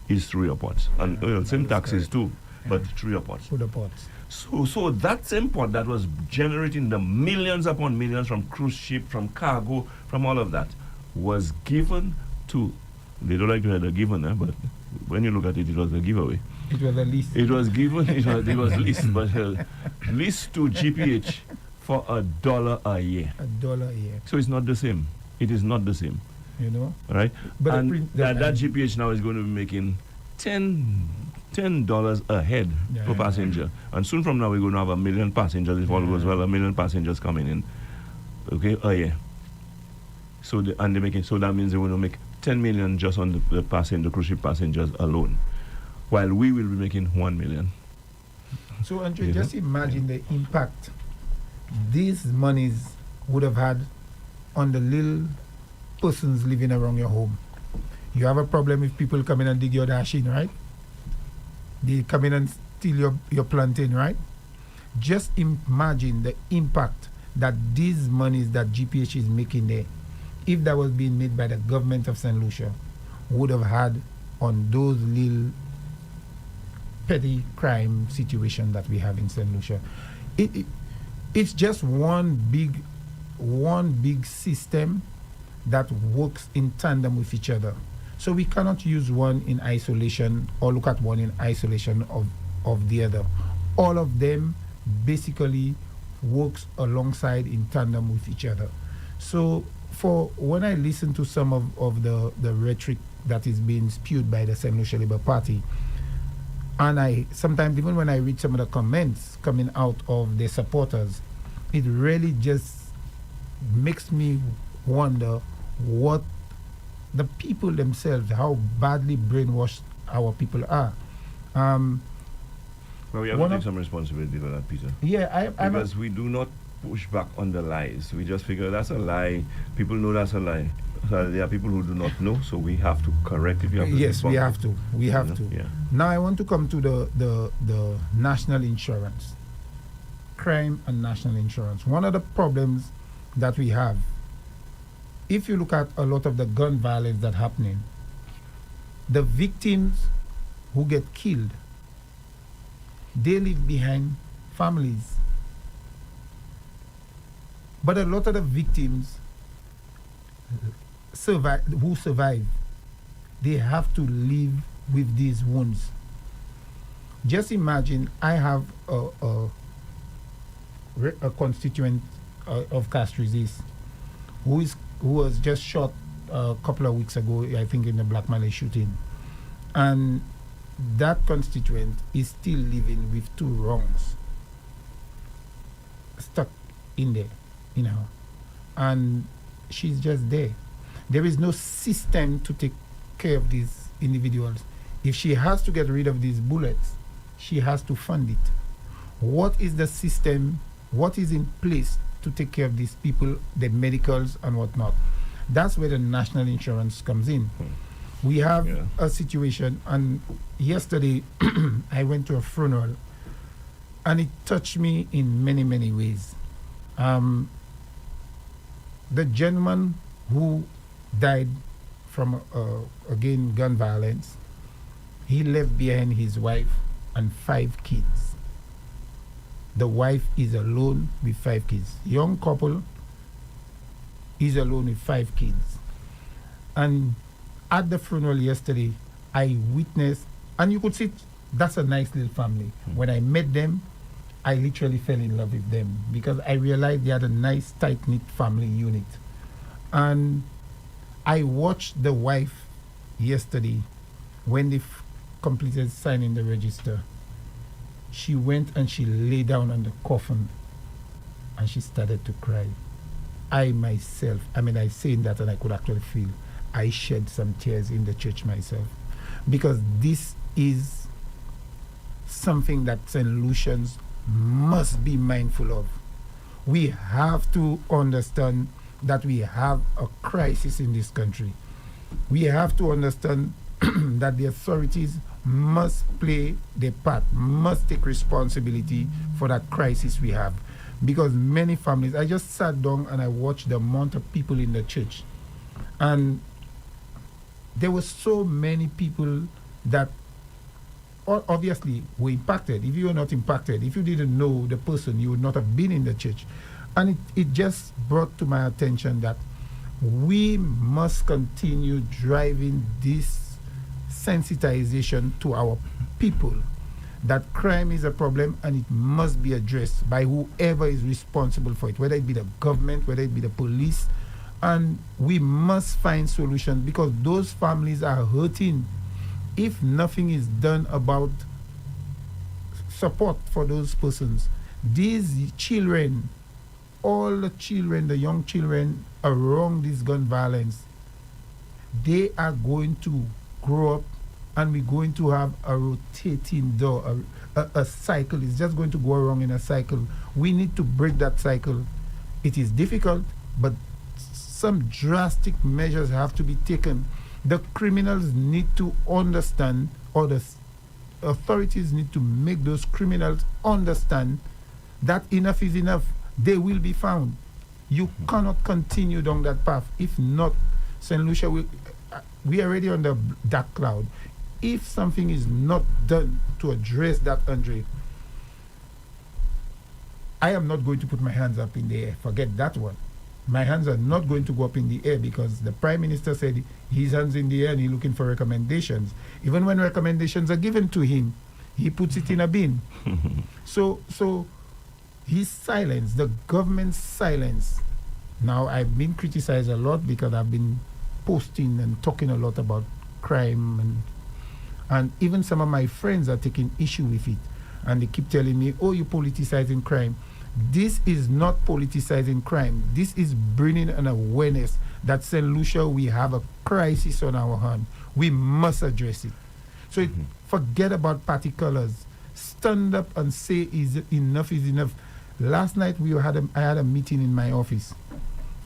is through your ports, and same taxes too, but through your ports. Through the ports. So that same port that was generating the millions upon millions from cruise ship, from cargo, from all of that, was given to, they don't like to have the given, but when you look at it, it was a giveaway. It was a lease. It was given, it was leased, but leased to GPH for $1 a year. $1 a year. So it's not the same. It is not the same. Right? But and that GPH now is going to be making $10 a head per passenger. And soon from now, we're going to have 1 million passengers. If all goes well, 1 million passengers coming in. Okay, a year. So that means they want to make 10 million just on the cruise ship passengers alone, while we will be making 1 million. So, Andre, just imagine the impact these monies would have had on the little persons living around your home. You have a problem if people come in and dig your dash in, right? They come in and steal your plantain, right? Just imagine the impact that these monies that GPH is making there, if that was being made by the government of St. Lucia, would have had on those little petty crime situations that we have in St. Lucia. It's just one big system that works in tandem with each other. So we cannot use one in isolation or look at one in isolation of the other. All of them basically works alongside in tandem with each other. So for when I listen to some of the rhetoric that is being spewed by the St. Lucia Labour Party, and I sometimes even when I read some of the comments coming out of their supporters, it really just makes me wonder what the people themselves, how badly brainwashed our people are. Well, we have to take some responsibility for that, Peter. Yeah, because we do not push back on the lies. We just figure that's a lie. People know that's a lie. So there are people who do not know, so we have to correct it. Yes, we have to. We have to. Yeah. Now I want to come to the national insurance, crime and national insurance. One of the problems that we have, if you look at a lot of the gun violence that's happening, the victims who get killed, they leave behind families. But a lot of the victims who survive, they have to live with these wounds. Just imagine I have a constituent of Castries who was just shot a couple of weeks ago, I think in the Black Malay shooting. And that constituent is still living with 2 wrongs stuck in there, and she's just there. There is no system to take care of these individuals. If she has to get rid of these bullets, she has to fund it. What is the system? What is in place to take care of these people, the medicals and whatnot? That's where the national insurance comes in. We have a situation, and yesterday I went to a funeral, and it touched me in many, many ways. The gentleman who died from, again, gun violence, he left behind his wife and 5 kids. The wife is alone with 5 kids. Young couple is alone with 5 kids. And at the funeral yesterday, I witnessed, and you could see that's a nice little family. When I met them, I literally fell in love with them because I realized they had a nice, tight-knit family unit. And I watched the wife yesterday when they completed signing the register. She went and she lay down on the coffin and she started to cry. I myself, I saying that and I could actually feel, I shed some tears in the church myself, because this is something that St. Lucians must be mindful of. We have to understand that we have a crisis in this country. We have to understand that the authorities must play their part, must take responsibility for that crisis we have. Because many families, I just sat down and I watched the amount of people in the church. And there were so many people that obviously were impacted. If you were not impacted, if you didn't know the person, you would not have been in the church. And it just brought to my attention that we must continue driving this sensitization to our people, that crime is a problem and it must be addressed by whoever is responsible for it, whether it be the government, whether it be the police. And we must find solutions, because those families are hurting if nothing is done about support for those persons. These children, all the children, the young children around this gun violence, they are going to grow up and we're going to have a rotating door, a cycle. It's just going to go around in a cycle. We need to break that cycle. It is difficult, but some drastic measures have to be taken. The criminals need to understand, or the authorities need to make those criminals understand that enough is enough. They will be found. You cannot continue down that path. If not, St. Lucia, we are already on the dark cloud. If something is not done to address that, Andre, I am not going to put my hands up in the air. Forget that one. My hands are not going to go up in the air, because the Prime Minister said his hands in the air and he's looking for recommendations. Even when recommendations are given to him, he puts it in a bin. So his silence, the government's silence. Now, I've been criticized a lot because I've been posting and talking a lot about crime, and even some of my friends are taking issue with it. And they keep telling me, oh, you're politicizing crime. This is not politicizing crime. This is bringing an awareness that St. Lucia, we have a crisis on our hand. We must address it. So forget about party colors. Stand up and say enough is enough. Last night I had a meeting in my office.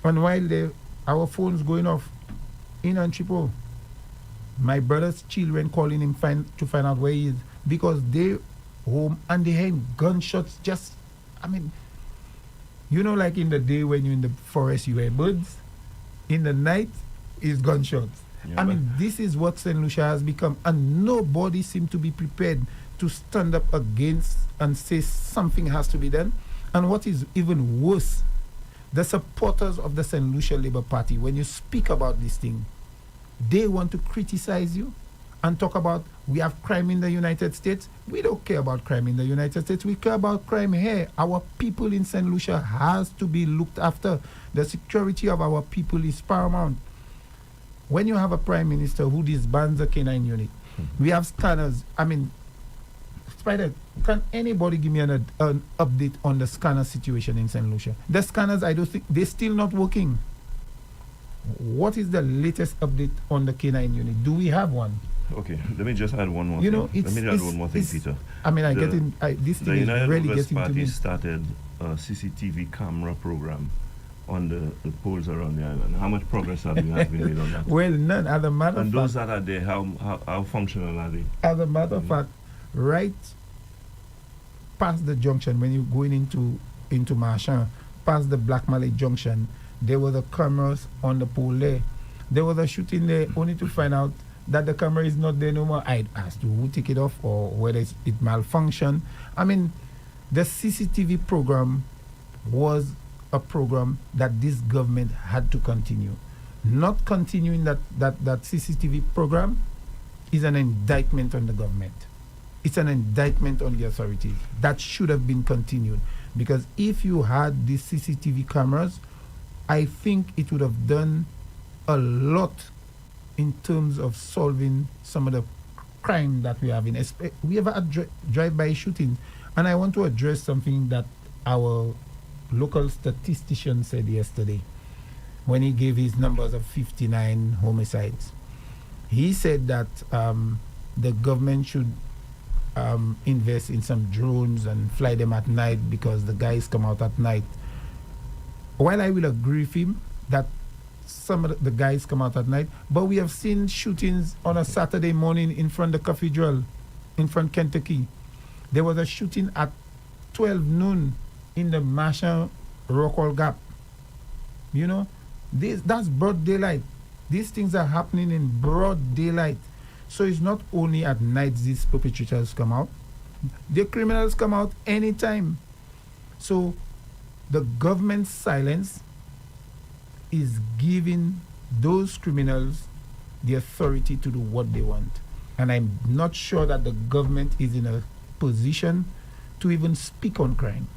And while our phones going off in Antripo, my brother's children calling him to find out where he is, because they're home and they hear gunshots. Like in the day when you're in the forest, you hear birds. In the night, is gunshots. Yeah, this is what St. Lucia has become, and nobody seems to be prepared to stand up against and say something has to be done. And what is even worse, the supporters of the St. Lucia Labour Party, when you speak about this thing, they want to criticize you and talk about we have crime in the United States. We don't care about crime in the United States. We care about crime here. Our people in St. Lucia has to be looked after. The security of our people is paramount. When you have a Prime Minister who disbands a K9 unit, we have scanners. Spider, can anybody give me an update on the scanner situation in St. Lucia? The scanners, I don't think, they're still not working. What is the latest update on the K9 unit? Do we have one? Okay, let me just add one more thing. Let me add one more thing, Peter. This thing is really getting to me. The United Workers' Party started a CCTV camera program on the poles around the island. How much progress have you been made on that? Well, none. As a matter of fact, those that are there, how functional are they? As a matter of fact, right past the junction, when you're going into Marchand, past the Black Malay junction, there were the cameras on the pole there. There was a shooting there, only to find out that the camera is not there no more. I asked who take it off or whether it malfunctioned. The CCTV program was a program that this government had to continue. not continuing that CCTV program is an indictment on the government. It's an indictment on the authorities. That should have been continued. Because if you had these CCTV cameras, I think it would have done a lot in terms of solving some of the crime that we have in. We have had drive-by shooting. And I want to address something that our local statistician said yesterday when he gave his numbers of 59 homicides. He said that the government should invest in some drones and fly them at night because the guys come out at night. While I will agree with him that some of the guys come out at night, but we have seen shootings on a Saturday morning in front of the cathedral in front Kentucky. There was a shooting at 12 noon in the Marshall Rockwall Gap. You know, that's broad daylight. These things are happening in broad daylight. So it's not only at night these perpetrators come out. The criminals come out anytime. So the government's silence is giving those criminals the authority to do what they want. And I'm not sure that the government is in a position to even speak on crime.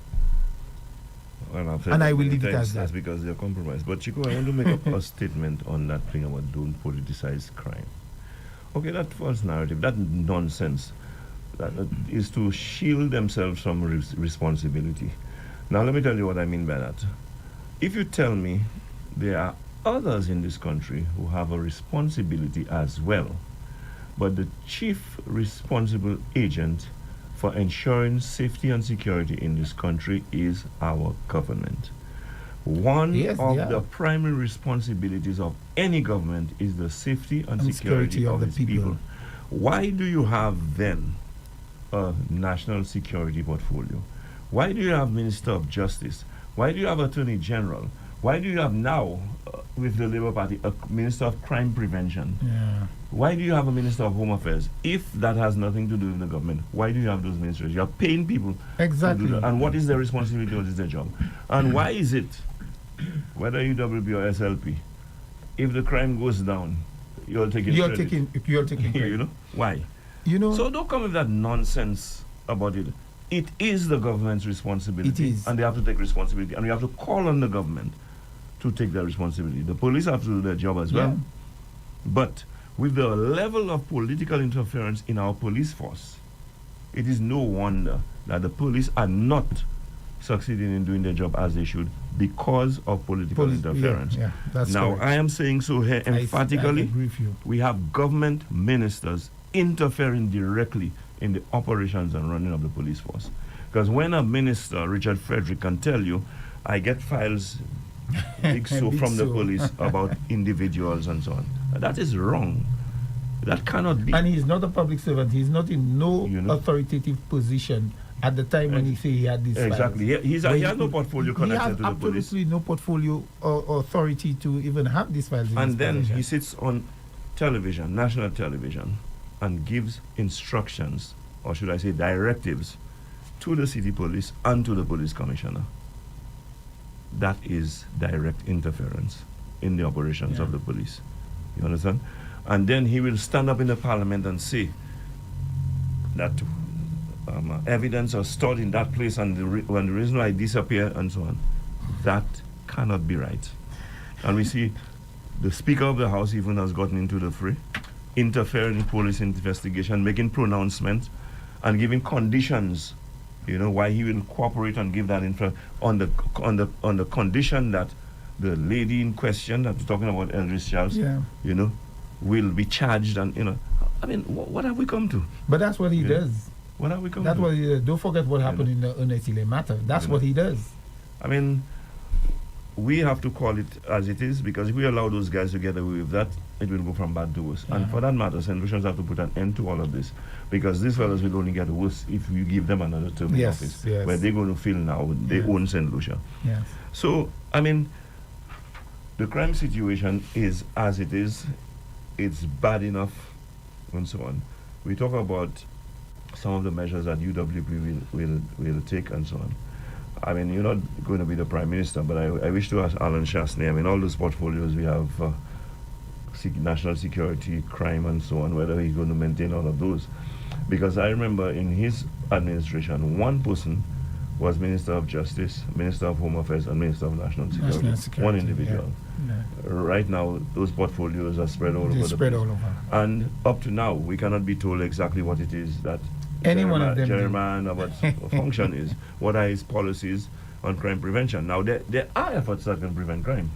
Well, and I will leave it as that. That's because they're compromised. But Chico, I want to make a statement on that thing about don't politicize crime. Okay, that false narrative, that nonsense, that is to shield themselves from responsibility. Now, let me tell you what I mean by that. If you tell me there are others in this country who have a responsibility as well, but the chief responsible agent for ensuring safety and security in this country is our government. One of the primary responsibilities of any government is the safety and security of its people. Why do you have then a national security portfolio? Why do you have Minister of Justice? Why do you have Attorney General? Why do you have now, with the Labour Party, a Minister of Crime Prevention? Yeah. Why do you have a Minister of Home Affairs? If that has nothing to do with the government, why do you have those ministries? You're paying people exactly to do that. And what is their responsibility? What is their job? And why is it, whether UWB or SLP, if the crime goes down, you're taking credit? You're taking credit. You know? Why? You know, so don't come with that nonsense about it. It is the government's responsibility. It is. And they have to take responsibility. And we have to call on the government to take their responsibility. The police have to do their job as well. But with the level of political interference in our police force, it is no wonder that the police are not succeeding in doing their job as they should because of political interference. That's now, correct. I am saying so here emphatically, I agree with you. We have government ministers interfering directly in the operations and running of the police force. Because when a minister, Richard Frederick, can tell you, I get files from the police about individuals and so on. That is wrong. That cannot be. And he's not a public servant. He's not in no authoritative position at the time when he said he had this. Exactly. He has no portfolio connected to the police. Absolutely no portfolio or authority to even have these files. And then he sits on television, national television, and gives instructions, or should I say directives, to the city police and to the police commissioner. That is direct interference in the operations of the police. You understand? And then he will stand up in the parliament and say that evidence are stored in that place and when the reason why I disappear and so on. That cannot be right. And we see the Speaker of the House even has gotten into the fray, interfering in police investigation, making pronouncements and giving conditions, why he will cooperate and give that info on the condition that the lady in question that we're talking about, Eldridge Charles, will be charged and what have we come to? But that's what he does. What have we come to? That's what he does. Don't forget what happened in the Unesile matter. That's what he does. We have to call it as it is, because if we allow those guys to get away with that, it will go from bad to worse. And for that matter, St. Lucians have to put an end to all of this, because these fellows will only get worse if you give them another term in office, where they're going to feel now they own St. Lucia. Yes. So, the crime situation is as it is. It's bad enough, and so on. We talk about some of the measures that UWP will take and so on. You're not going to be the Prime Minister, but I wish to ask Alan Shastney, all those portfolios we have national security, crime, and so on, whether he's going to maintain all of those. Because I remember in his administration, one person was Minister of Justice, Minister of Home Affairs, and Minister of National Security. One individual. Yeah. Right now, those portfolios are spread all over the place. All over. And up to now, we cannot be told exactly what it is that any one of them Chairman of what function is. What are his policies on crime prevention? Now, there are efforts that can prevent crime.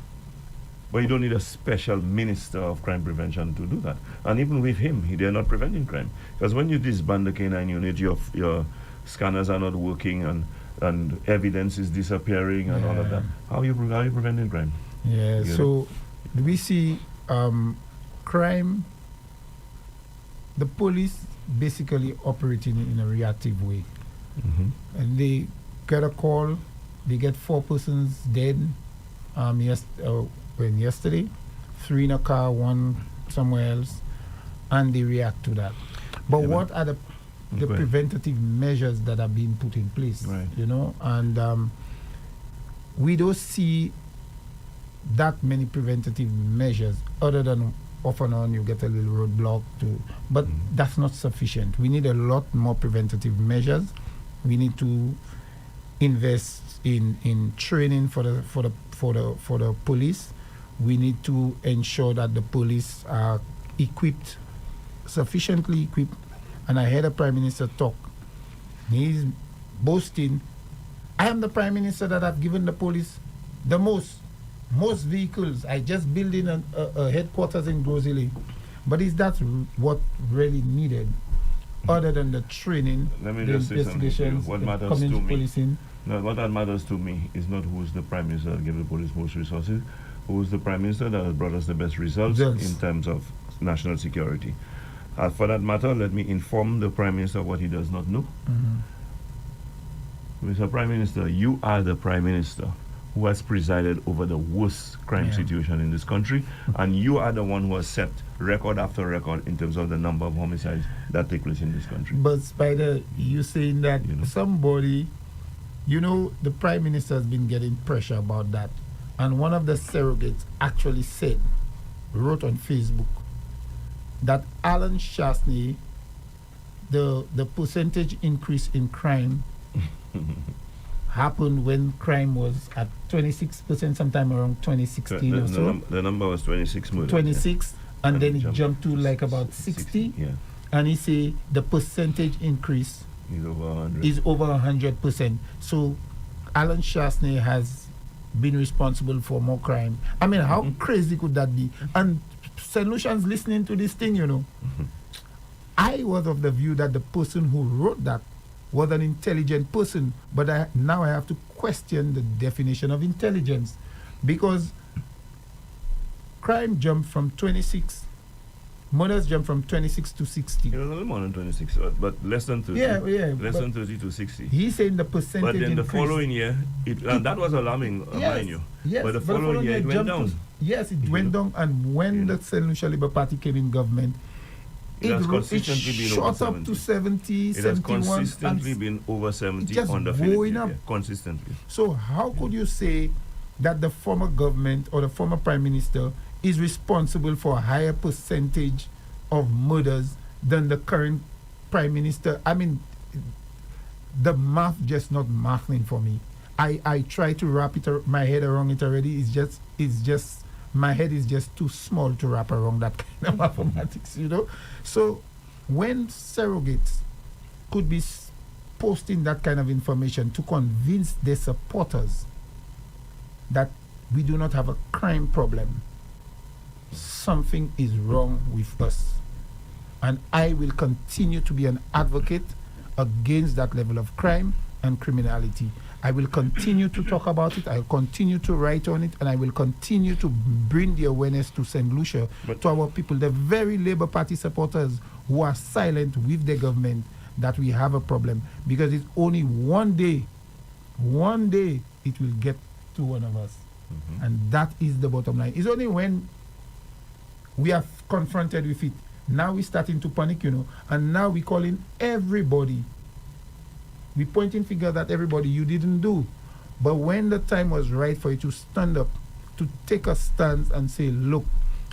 But you don't need a special minister of crime prevention to do that. And even with him, they're not preventing crime. Because when you disband the K9 unit, your scanners are not working and evidence is disappearing and all of that. How are you preventing crime? Yeah, so we see crime, the police basically operating in a reactive way. And they get a call, they get 4 persons dead yesterday, 3 in a car, 1 somewhere else, and they react to that. But what are the preventative measures that are being put in place? Right. You know, and we don't see that many preventative measures other than off and on you get a little roadblock too, but that's not sufficient. We need a lot more preventative measures. We need to invest in training for the police. We need to ensure that the police are sufficiently equipped. And I heard the Prime Minister talk. He's boasting, I am the Prime Minister that have given the police the most vehicles. I just built in a headquarters in Grozile. But is that what really needed? Other than the training, Let me the just say something to you. investigations, What the matters to community me, policing? no, what that matters to me is not who's the Prime Minister that gave the police most resources, who's the Prime Minister that has brought us the best results in terms of national security. For that matter, let me inform the Prime Minister what he does not know. Mr. Prime Minister, you are the Prime Minister who has presided over the worst crime situation in this country, and you are the one who has set record after record in terms of the number of homicides that take place in this country. But Spider, you saying that somebody, the Prime Minister has been getting pressure about that, and one of the surrogates actually wrote on Facebook that Alan Shastney, the percentage increase in crime happened when crime was at 26%, sometime around 2016 or so. The number was 26 murders. 26, and then it jumped to like about 60. Yeah. And he say the percentage increase is over 100. 100%. So Alan Shastney has been responsible for more crime. I mean, how crazy could that be? And St. Lucian's listening to this thing, I was of the view that the person who wrote that was an intelligent person, but now I have to question the definition of intelligence, because crime jumped from 26, murders jumped from 26 to 60. It was a little more than 26, but less than 30. Less than 30 to 60. He's saying the percentage But then the increased. following year, and that was alarming, mind you. Yes, but the following year, it went down. It went down, and when the St. Lucia Labour Party came in government, it has consistently been over 70. Shot up to 70, it 71. Has consistently been over 70 just on the going up. consistently. So how could you say that the former government or the former Prime Minister is responsible for a higher percentage of murders than the current Prime Minister? I mean, the math just not mathing for me. I try to wrap my head around it already. It's just my head is just too small to wrap around that kind of mathematics, So when surrogates could be posting that kind of information to convince their supporters that we do not have a crime problem, something is wrong with us. And I will continue to be an advocate against that level of crime and criminality. I will continue to talk about it. I'll continue to write on it, and I will continue to bring the awareness to St. Lucia, to our people, the very Labour Party supporters who are silent with the government, that we have a problem. Because it's only one day it will get to one of us. And that is the bottom line. It's only when we are confronted with it, now we're starting to panic, and now we're calling everybody. We're pointing fingers at everybody you didn't do. But when the time was right for you to stand up, to take a stance and say, look,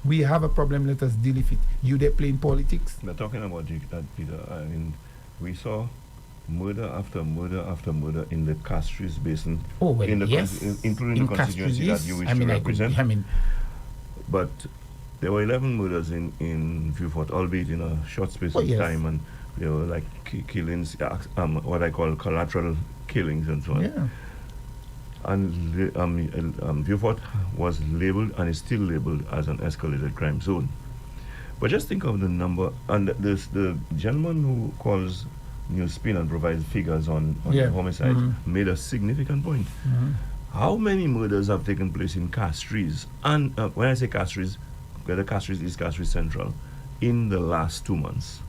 We have a problem, let us deal with it. You there playing politics? We're talking about Peter. I mean, we saw murder after murder after murder in the Castries Basin, Oh, well, in the yes. including In the constituency Castries, that you wish I mean, to represent. But there were 11 murders in Vieux-Fort, albeit in a short space of yes. time, and they were like killings, what I call collateral killings and so on. Yeah. And Vieux-Fort was labeled and is still labeled as an escalated crime zone. But just think of the number, and the gentleman who calls Newspin and provides figures on the homicides made a significant point. How many murders have taken place in Castries? And when I say Castries, whether Castries is Castries Central, in the last 2 months.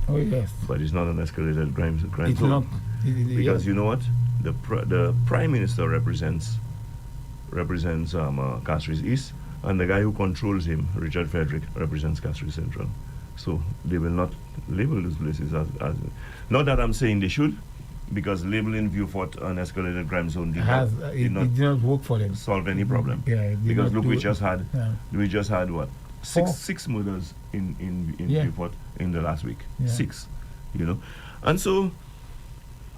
Oh, yes. But it's not an escalated crime It's zone. not. Because you know what? The Prime Minister represents Castries East, and the guy who controls him, Richard Frederick, represents Castries Central. So they will not label those places as not that I'm saying they should, because labeling Vieux-Fort an escalated crime zone did not work for them. Solve any problem. Yeah, because look, we just had what? Four. Six murders in Yeah. Vieux-Fort in the last week. Yeah. 6, and so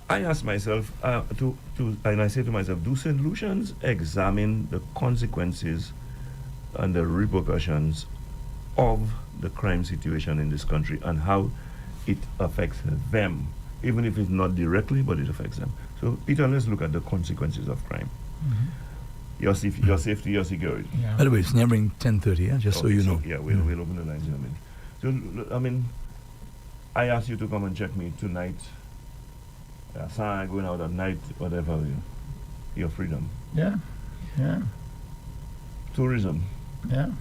I ask myself and I say to myself, do St. Lucians examine the consequences and the repercussions of the crime situation in this country and how it affects them, even if it's not directly, but it affects them. So, Peter, let's look at the consequences of crime. Your safety, your security. Yeah. By the way, it's nearing 10:30, yeah? Just so you know. Yeah, we'll open the lines in a minute. So, I mean, I asked you to come and check me tonight. Going out at night, whatever, your freedom. Yeah. Yeah. Tourism. Yeah.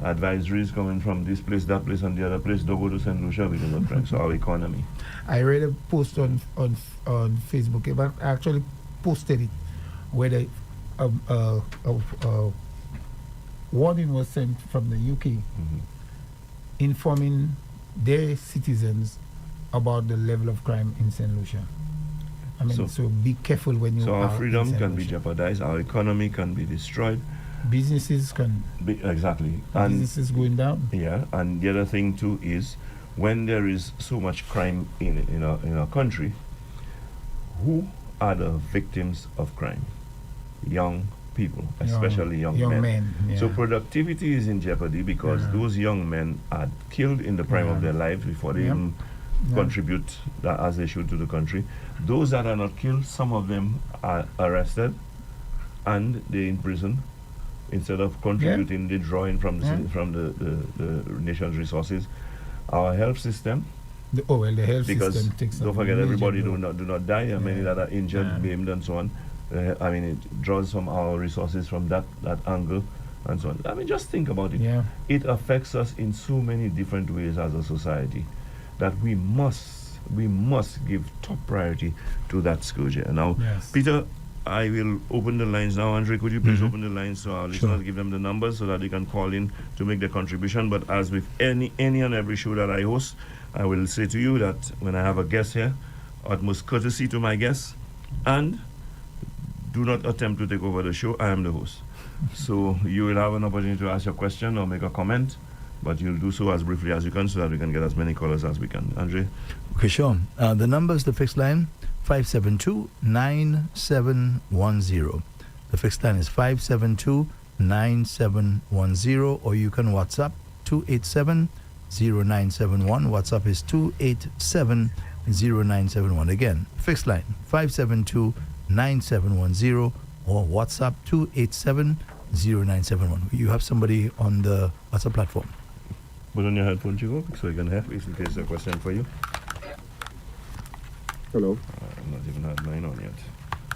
Advisories coming from this place, that place, and the other place. Don't go to St. Lucia because of crime. So our economy. I read a post on Facebook. But I actually posted it where a warning was sent from the UK informing their citizens about the level of crime in St. Lucia. I mean, so be careful when you. So are our freedom in St. can be Lucia. jeopardized. Our economy can be destroyed. Businesses can. Exactly. Businesses going down. Yeah, and the other thing too is when there is so much crime in our country, who are the victims of crime? Young people, especially young men. Yeah. So productivity is in jeopardy because those young men are killed in the prime of their lives before they even contribute as they should to the country. Those that are not killed, some of them are arrested and they're in prison. Instead of contributing, they draw in from the nation's resources. Our health system. The health system takes. Don't forget, everybody do not die, and many that are injured, maimed, and so on. I mean, it draws from our resources from that angle, and so on. I mean, just think about it. Yeah. It affects us in so many different ways as a society that we must give top priority to that scourge. Now, Peter, I will open the lines now. Andre, could you please open the lines so our listeners give them the numbers so that they can call in to make their contribution. But as with any and every show that I host, I will say to you that when I have a guest here, utmost courtesy to my guests, and do not attempt to take over the show. I am the host. So you will have an opportunity to ask your question or make a comment, but you'll do so as briefly as you can so that we can get as many callers as we can. Andre? Okay, sure. The number is the fixed line, 572-9710. The fixed line is 572-9710, or you can WhatsApp 287-0971. WhatsApp is 287-0971. Again, fixed line 572-9710, or WhatsApp 287-0971. You have somebody on the WhatsApp platform. Put on your headphone, Chico, so you can have in case there's a question for you. Hello. I've not even had mine on yet.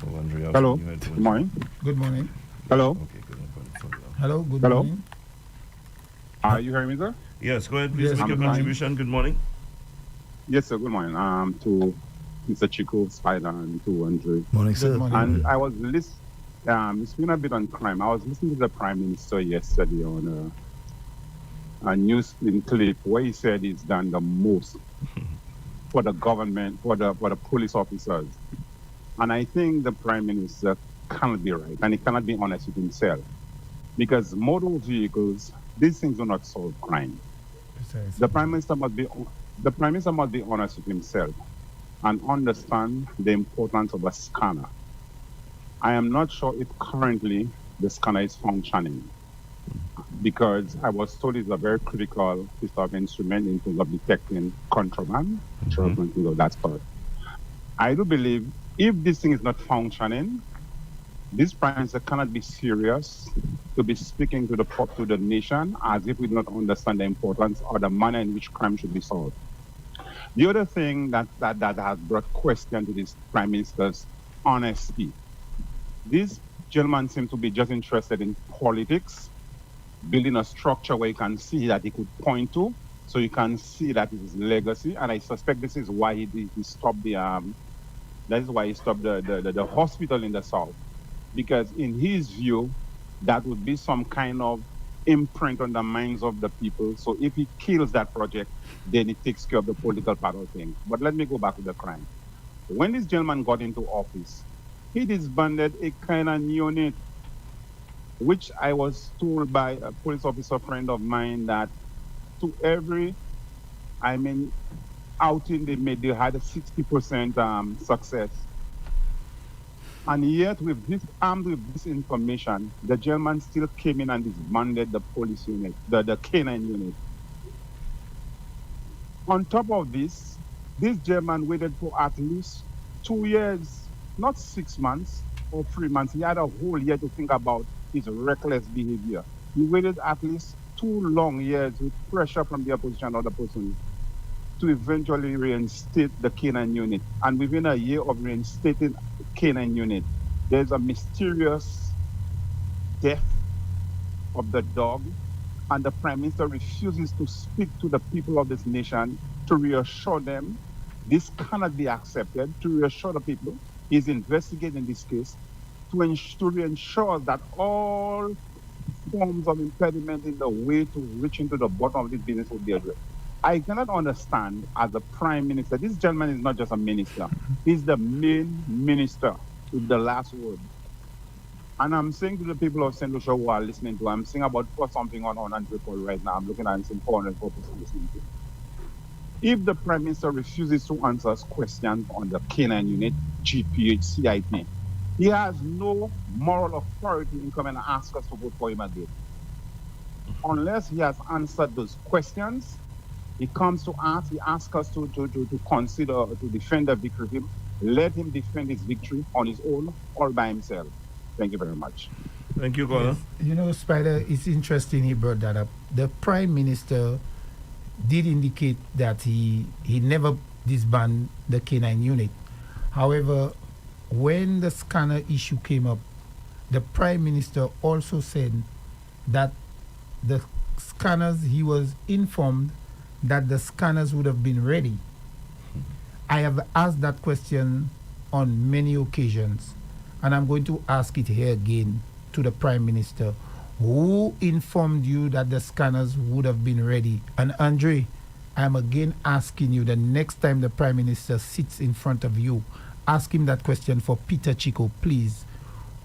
Oh, Andrea, hello. Good morning. Good morning. Hello. Okay, good. Hello. Good hello. morning. Are you hearing me, sir? Yes, go ahead. Please make your contribution. Good morning. Yes, sir. Good morning. To Mr. Chico, Spider, and to Andre. Morning, sir. Morning. And I was it's been a bit on crime. I was listening to the Prime Minister yesterday on a news clip where he said he's done the most for the government, for the police officers. And I think the Prime Minister cannot be right, and he cannot be honest with himself. Because motor vehicles these things do not solve crime. Precisely. The Prime Minister must be honest with himself and understand the importance of a scanner. I am not sure if currently the scanner is functioning, because I was told it's a very critical piece of instrument in terms of detecting contraband, things of that sort. I do believe if this thing is not functioning, this Prime Minister cannot be serious to be speaking to the nation as if we do not understand the importance or the manner in which crime should be solved. The other thing that has brought question to this Prime Minister's honesty. This gentleman seems to be just interested in politics, building a structure where you can see that he could point to, so you can see that it is legacy. And I suspect this is why he stopped the hospital in the south, because in his view, that would be some kind of imprint on the minds of the people. So if he kills that project, then it takes care of the political part of things. But let me go back to the crime. When this gentleman got into office, he disbanded a canine unit, which I was told by a police officer friend of mine that to every, outing they made, they had a 60% success. And yet, armed with this information, the gentleman still came in and disbanded the police unit, the canine unit. On top of this gentleman waited for at least 2 years, not 6 months or 3 months. He had a whole year to think about his reckless behavior. He waited at least 2 long years with pressure from the opposition or the person to eventually reinstate the canine unit. And within a year of reinstating the canine unit, there's a mysterious death of the dog, and the Prime Minister refuses to speak to the people of this nation to reassure them this cannot be accepted, to reassure the people he's investigating this case, to ensure that all forms of impediment in the way to reaching to the bottom of this business will be addressed. I cannot understand, as a Prime Minister, this gentleman is not just a minister, he's the main minister with the last word. And I'm saying to the people of St. Lucia who are listening to, I'm saying about something on and report right now, I'm looking at it saying 404% listening to. If the Prime Minister refuses to answer us questions on the canine unit, GPH, CIT, he has no moral authority in coming and ask us to vote for him again. Unless he has answered those questions, he comes to us, he asks us to consider, to defend the victory of him. Let him defend his victory on his own or by himself. Thank you very much. Thank you, Colin. Yes. You know, Spider, it's interesting he brought that up. The Prime Minister did indicate that he never disbanded the canine unit. However, when the scanner issue came up, the Prime Minister also said that the scanners, he was informed that the scanners would have been ready. I have asked that question on many occasions, and I'm going to ask it here again to the Prime Minister. Who informed you that the scanners would have been ready? And Andre, I'm again asking you, the next time the Prime Minister sits in front of you, ask him that question for Peter Chico, please.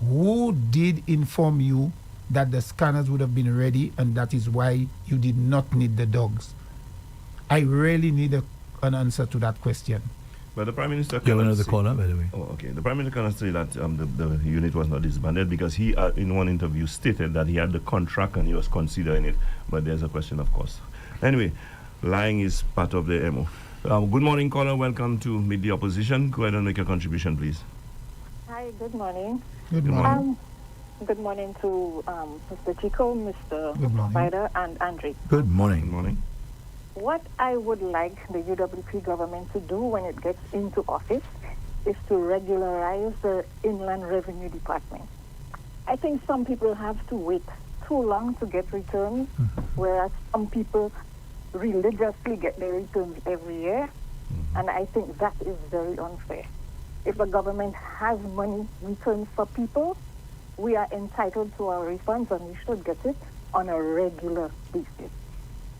Who did inform you that the scanners would have been ready and that is why you did not need the dogs? I really need an answer to that question. But the Prime Minister You have another caller, by the way. Oh, okay. The Prime Minister cannot say that the unit was not disbanded because he, in one interview, stated that he had the contract and he was considering it. But there's a question of cost. Anyway, lying is part of the MO. Good morning, caller. Welcome to Meet the Opposition. Go ahead and make a contribution, please. Hi, good morning. Good morning. Good morning to Mr. Chico, Mr. Spider, and Andre. Good morning. Good morning. What I would like the UWP government to do when it gets into office is to regularize the Inland Revenue Department. I think some people have to wait too long to get returns, whereas some people religiously get their returns every year, and I think that is very unfair. If the government has money returned for people, we are entitled to our refunds and we should get it on a regular basis.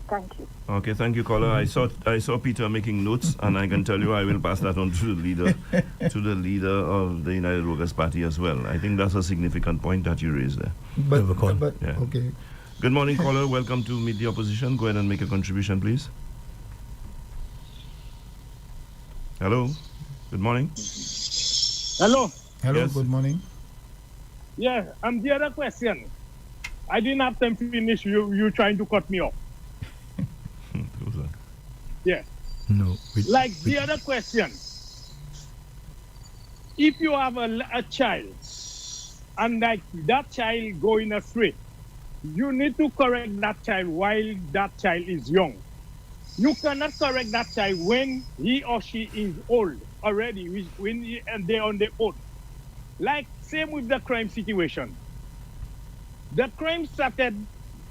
Thank you. Okay, thank you, caller. I saw Peter making notes, and I can tell you I will pass that on to the leader of the United Workers' Party as well. I think that's a significant point that you raised there. But Yeah. okay. Good morning, caller. Welcome to Meet the Opposition. Go ahead and make a contribution, please. Hello. Good morning. Hello. Hello, Yes. good morning. Yeah, the other question. I didn't have time to finish. You trying to cut me off. Yeah. No. The other question. If you have a child and like that child going astray, you need to correct that child while that child is young. You cannot correct that child when he or she is old already, and they're on their own. Like same with the crime situation. The crime started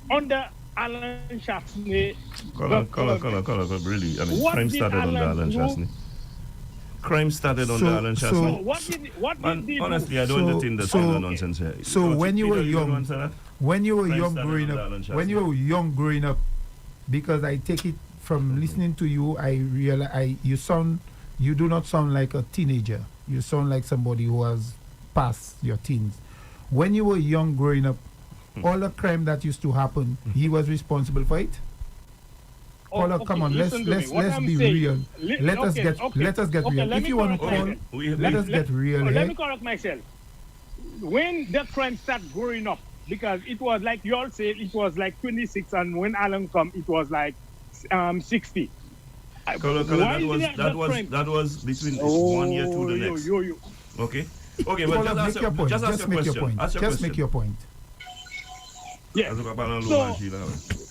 under Alan Chasney. Caller, really. I mean, What crime did started under Alan Alan do? Chasney. Crime started under Alan Chasney. What Man, did they honestly, do? I don't entertain that kind of nonsense here. So when you were Peter, young, want to say that? when you were Crime young started growing under up, Alan when Chasney. you were young growing up, because I take it from listening to you, I realize you do not sound like a teenager. You sound like somebody who has passed your teens. When you were young growing up, all the crime that used to happen, he was responsible for it. Caller, okay, come on, let's listen to me. What let's I'm be saying- real. Let us get Okay, real. let If me you want to correct call, myself. let us get real. Let eh? me correct myself. When the crime started growing up, because it was like you all said, it was like 26, and when Alan come, it was like 60. Caller, Why is that was between 1 year to the next. Yo. Okay? Okay, but Caller, make your point. just ask Just your make your question. point. Ask your Just question. make your point. Yeah. Ask your question. So-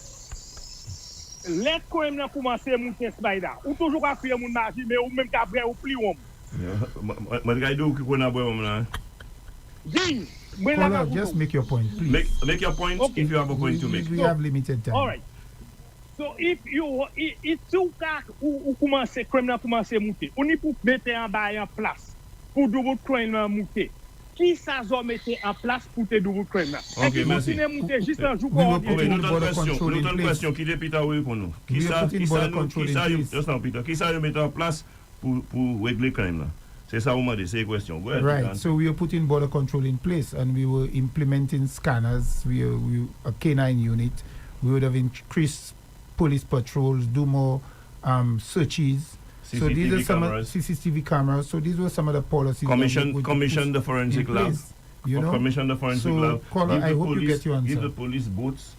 Let crime na commencer monter spider. Ou toujours à faire mon marché, mais ou même qu'après ou pli om. But I do qu'on a boy now. Ding. Caller, just make your point, please. Make your point Okay. if you have a point to make. We have limited time. All right. So if you tout cas ou commencer crime na commencer monter, on y pour mettre en bas en place pour double crime na monter. Qui ça zo mettre en place pour te double crime là? Ok, merci. Monter juste un jour We will pour put Ok, in nous border avons control in une place. question qui est Peter oui pour nous. Qui We ça will put in border control in place. Qui ça mettre en place pour régler crime là? C'est ça, c'est la question. Go ahead, Right. Peter. So we are putting border control in place, and we were implementing scanners. We a K9 unit. We would have increased police patrols, do more searches. So these are some cameras. CCTV cameras. So these were some of the policies. that we would Commission put the in forensic lab. place, You know. Commission the forensic So, lab. caller, Give the I hope you police- get your answer. Give the police boats.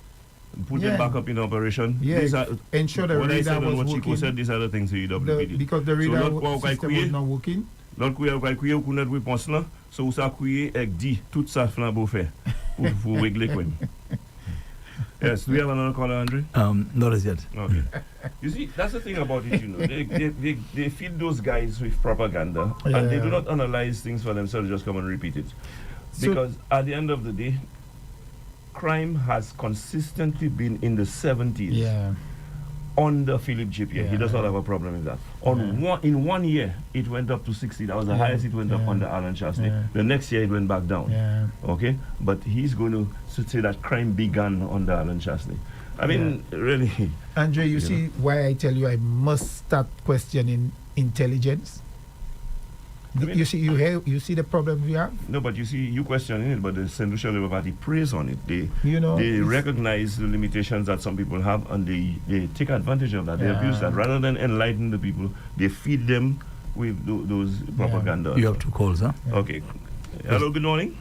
Put Yeah. them back up in operation. Yeah, These are, ensure the what I radar said and was what Chico working. said, these are the things the EWP did. Because the radar So, l'autre system was not working. L'autre coup, il a crié au coup de réponse là. So, ça a crié avec dit tout ça flambeau fait pour régler quoi. Yes, do we have another caller, Andre? Not as yet. Okay. You see, that's the thing about it, you know. They feed those guys with propaganda and they do not analyze things for themselves, just come and repeat it. So- Because at the end of the day, crime has consistently been in the 70s Yeah. under Philip J.P. He does not have a problem with that. In 1 year, it went up to 60. That was the highest it went up under Alan Chasney. Yeah. The next year, it went back down. Yeah. Okay? But he's going to say that crime began under Alan Chasney. I mean, really. Andre, you see why I tell you I must start questioning intelligence. I mean- You see the problem we have. No, but you see, you questioning it, but the St. Lucia Labour Party prays on it. They It's- recognize the limitations that some people have, and they take advantage of that. They Yeah. abuse that. Rather than enlighten the people, they feed them with those propaganda. You have two calls, huh? Okay. Hello, good morning.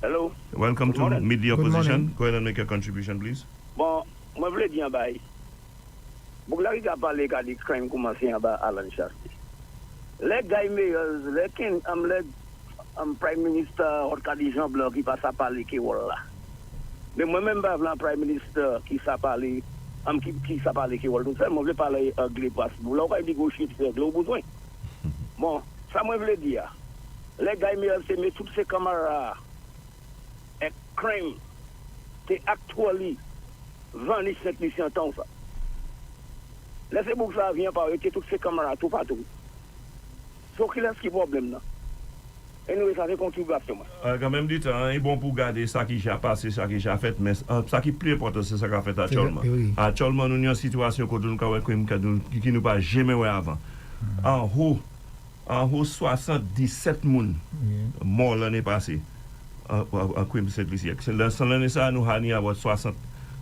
Hello. Welcome Good to morning. Meet the Good Opposition. morning. Go ahead and make your contribution, please. Bon, moi je voulais dire bail. Bon là il a parlé quand les crimes commencé en bas Alan Chasney. Les gars meilleurs, les kin prime minister ou des gens blancs qui passe à parler qui là. Mais moi même pas un prime minister qui ça parler qui ça parler qui tout ça, moi je veux parler anglais parce que là on va dire gauche c'est anglais au besoin. Bon, ça moi je voulais dire. Les gars meilleurs c'est mettre toutes ces caméras et crime c'est actually 25 missions temps ça. Laissez pour que ça vient par que toutes ces caméras tout partout. So qu'il est ce qui problème là. Et nous ça fait contribution. Quand même du temps, il est bon pour garder ça qui a passé, ça qui a fait, mais ça qui est plus important, c'est ça qu'a fait actuellement. Oui. Actuellement, nous avons une situation qui nous pas jamais vu avant. En haut, 77 personnes morts l'année passée. En crime cette siècle. Dans l'année ça, nous avons 60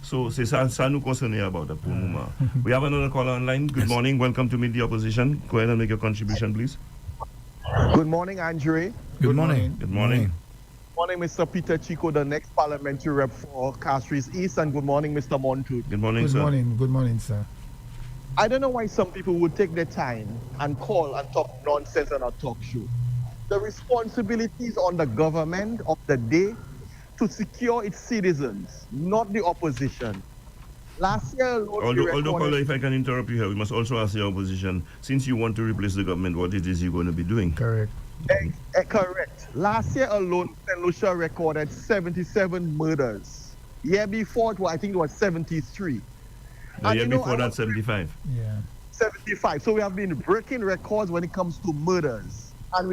So, c'est ça, ça nous concerne about that pour le moment. We have another caller online. Good morning. Welcome to Meet the Opposition. Go ahead and make your contribution, please. Good morning, Andre. Good morning. Good morning. Good morning, Mr. Peter Chico, the next parliamentary rep for Castries East, and good morning, Mr. Montoot. Good morning, Good sir. morning. Good morning, sir. I don't know why some people would take their time and call and talk nonsense on a talk show. The responsibility is on the government of the day to secure its citizens, not the opposition. Last year, Although, caller, if I can interrupt you here, we must also ask the opposition, since you want to replace the government, what it is you're going to be doing? Correct. Correct. Last year alone, St. Lucia recorded 77 murders. Year before, I think it was 73. The year before that, 75. Yeah. 75. So we have been breaking records when it comes to murders, and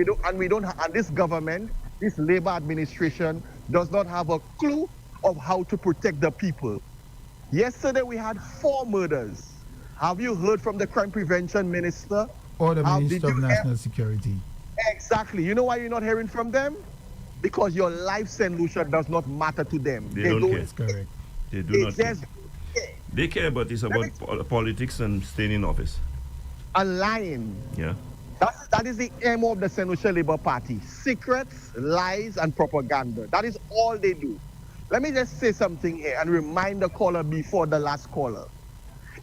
this government, this Labour administration, does not have a clue of how to protect the people. Yesterday we had 4 murders. Have you heard from the crime prevention minister? Or the Minister of National Security. Exactly. You know why you're not hearing from them? Because your life, St. Lucia, does not matter to them. They don't care. That's correct. They do not care. Just They care, but it's about politics and staying in office. and lying. Yeah. That is the aim of the St. Lucia Labour Party. Secrets, lies, and propaganda. That is all they do. Let me just say something here and remind the caller before the last caller.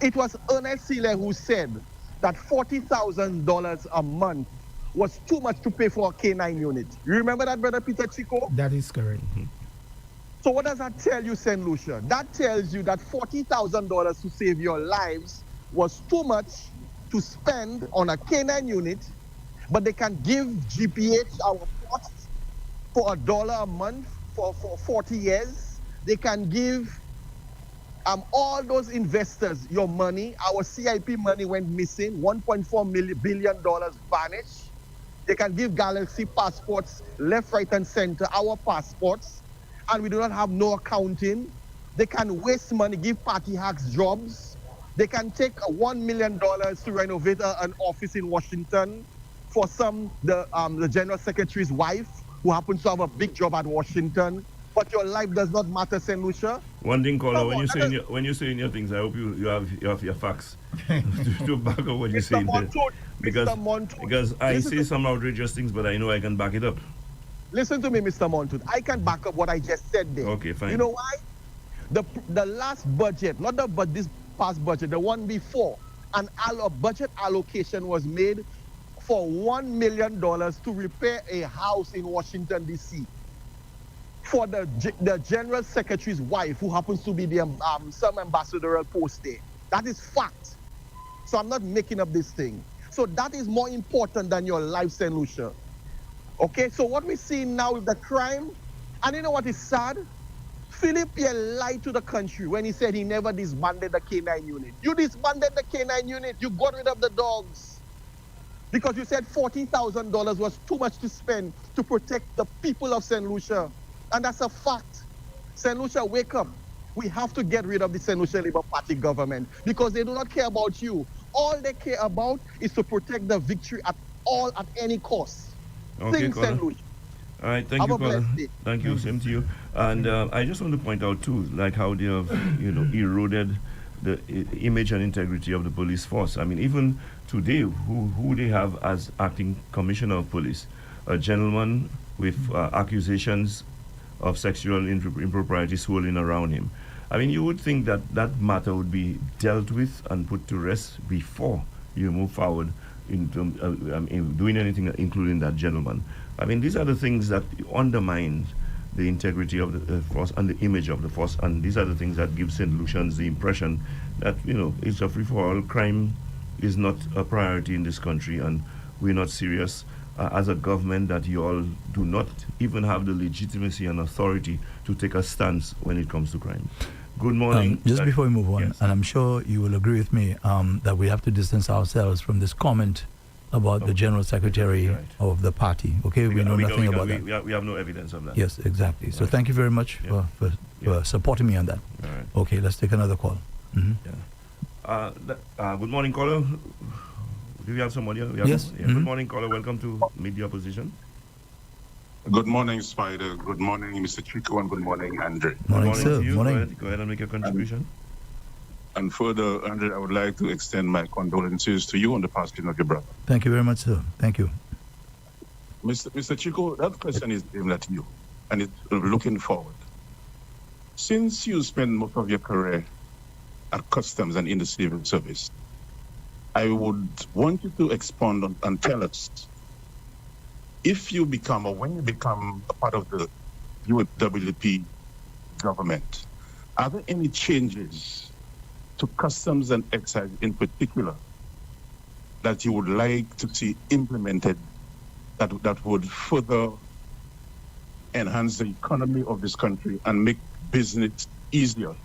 It was Ernest Sile who said that $40,000 a month was too much to pay for a K9 unit. You remember that, Brother Peter Chico? That is correct. So what does that tell you, St. Lucia? That tells you that $40,000 to save your lives was too much to spend on a K9 unit, but they can give GPH our plots for $1 a month for 40 years. They can give all those investors your money. Our CIP money went missing. $1.4 billion vanished. They can give Galaxy passports left, right, and center, our passports, and we do not have no accounting. They can waste money, give party hacks jobs. They can take $1 million to renovate an office in Washington for the General Secretary's wife, who happens to have a big job at Washington. But your life does not matter, St. Lucia. One thing, caller, when you say in your things, I hope you have your facts to back up what you're saying there. Because I say some outrageous things, but I know I can back it up. Listen to me, Mr. Montoot. I can back up what I just said there. Okay, fine. You know why? The last budget, not this past budget, the one before, a budget allocation was made for $1 million to repair a house in Washington, D.C. for the General Secretary's wife, who happens to be some ambassadorial post there. That is fact. So I'm not making up this thing. So that is more important than your life, St. Lucia. Okay, so what we see now with the crime, and you know what is sad? Philip Pierre lied to the country when he said he never disbanded the K9 unit. You disbanded the K9 unit. You got rid of the dogs. Because you said $40,000 was too much to spend to protect the people of St. Lucia. And that's a fact. St. Lucia, wake up. We have to get rid of the St. Lucia Labour Party government because they do not care about you. All they care about is to protect the victory at any cost. Okay, Think St. Lucia. All right, thank you, caller. Thank you, same to you. And I just want to point out too, like how they have, eroded the image and integrity of the police force. I mean, even today, who they have as acting commissioner of police, a gentleman with accusations of sexual impropriety swirling around him. I mean, you would think that that matter would be dealt with and put to rest before you move forward in doing anything, including that gentleman. I mean, these are the things that undermine the integrity of the force and the image of the force, and these are the things that give St. Lucians the impression that, it's a free-for-all. Crime is not a priority in this country, and we're not serious as a government, that you all do not even have the legitimacy and authority to take a stance when it comes to crime. Good morning. Just before we move on, yes. and I'm sure you will agree with me that we have to distance ourselves from this comment about the General Secretary of the party. Okay, we know nothing about that. We have no evidence of that. Yes, exactly. So thank you very much for supporting me on that. All right. Okay, let's take another call. Good morning, caller. Do we have somebody else? Yes. Good morning, caller. Welcome to Meet the Opposition. Good morning, Spider. Good morning, Mr. Chico, and good morning, Andre. Morning, Good sir. to you. Morning. Go ahead and make your contribution. And further, Andre, I would like to extend my condolences to you on the passing of your brother. Thank you very much, sir. Thank you. Mr. Chico, that question is aimed at you, and it's looking forward. Since you spent most of your career at customs and in the civil service, I would want you to expand on and tell us, if you become, or when you become a part of the UWP government, are there any changes to customs and excise in particular that you would like to see implemented that would further enhance the economy of this country and make business easier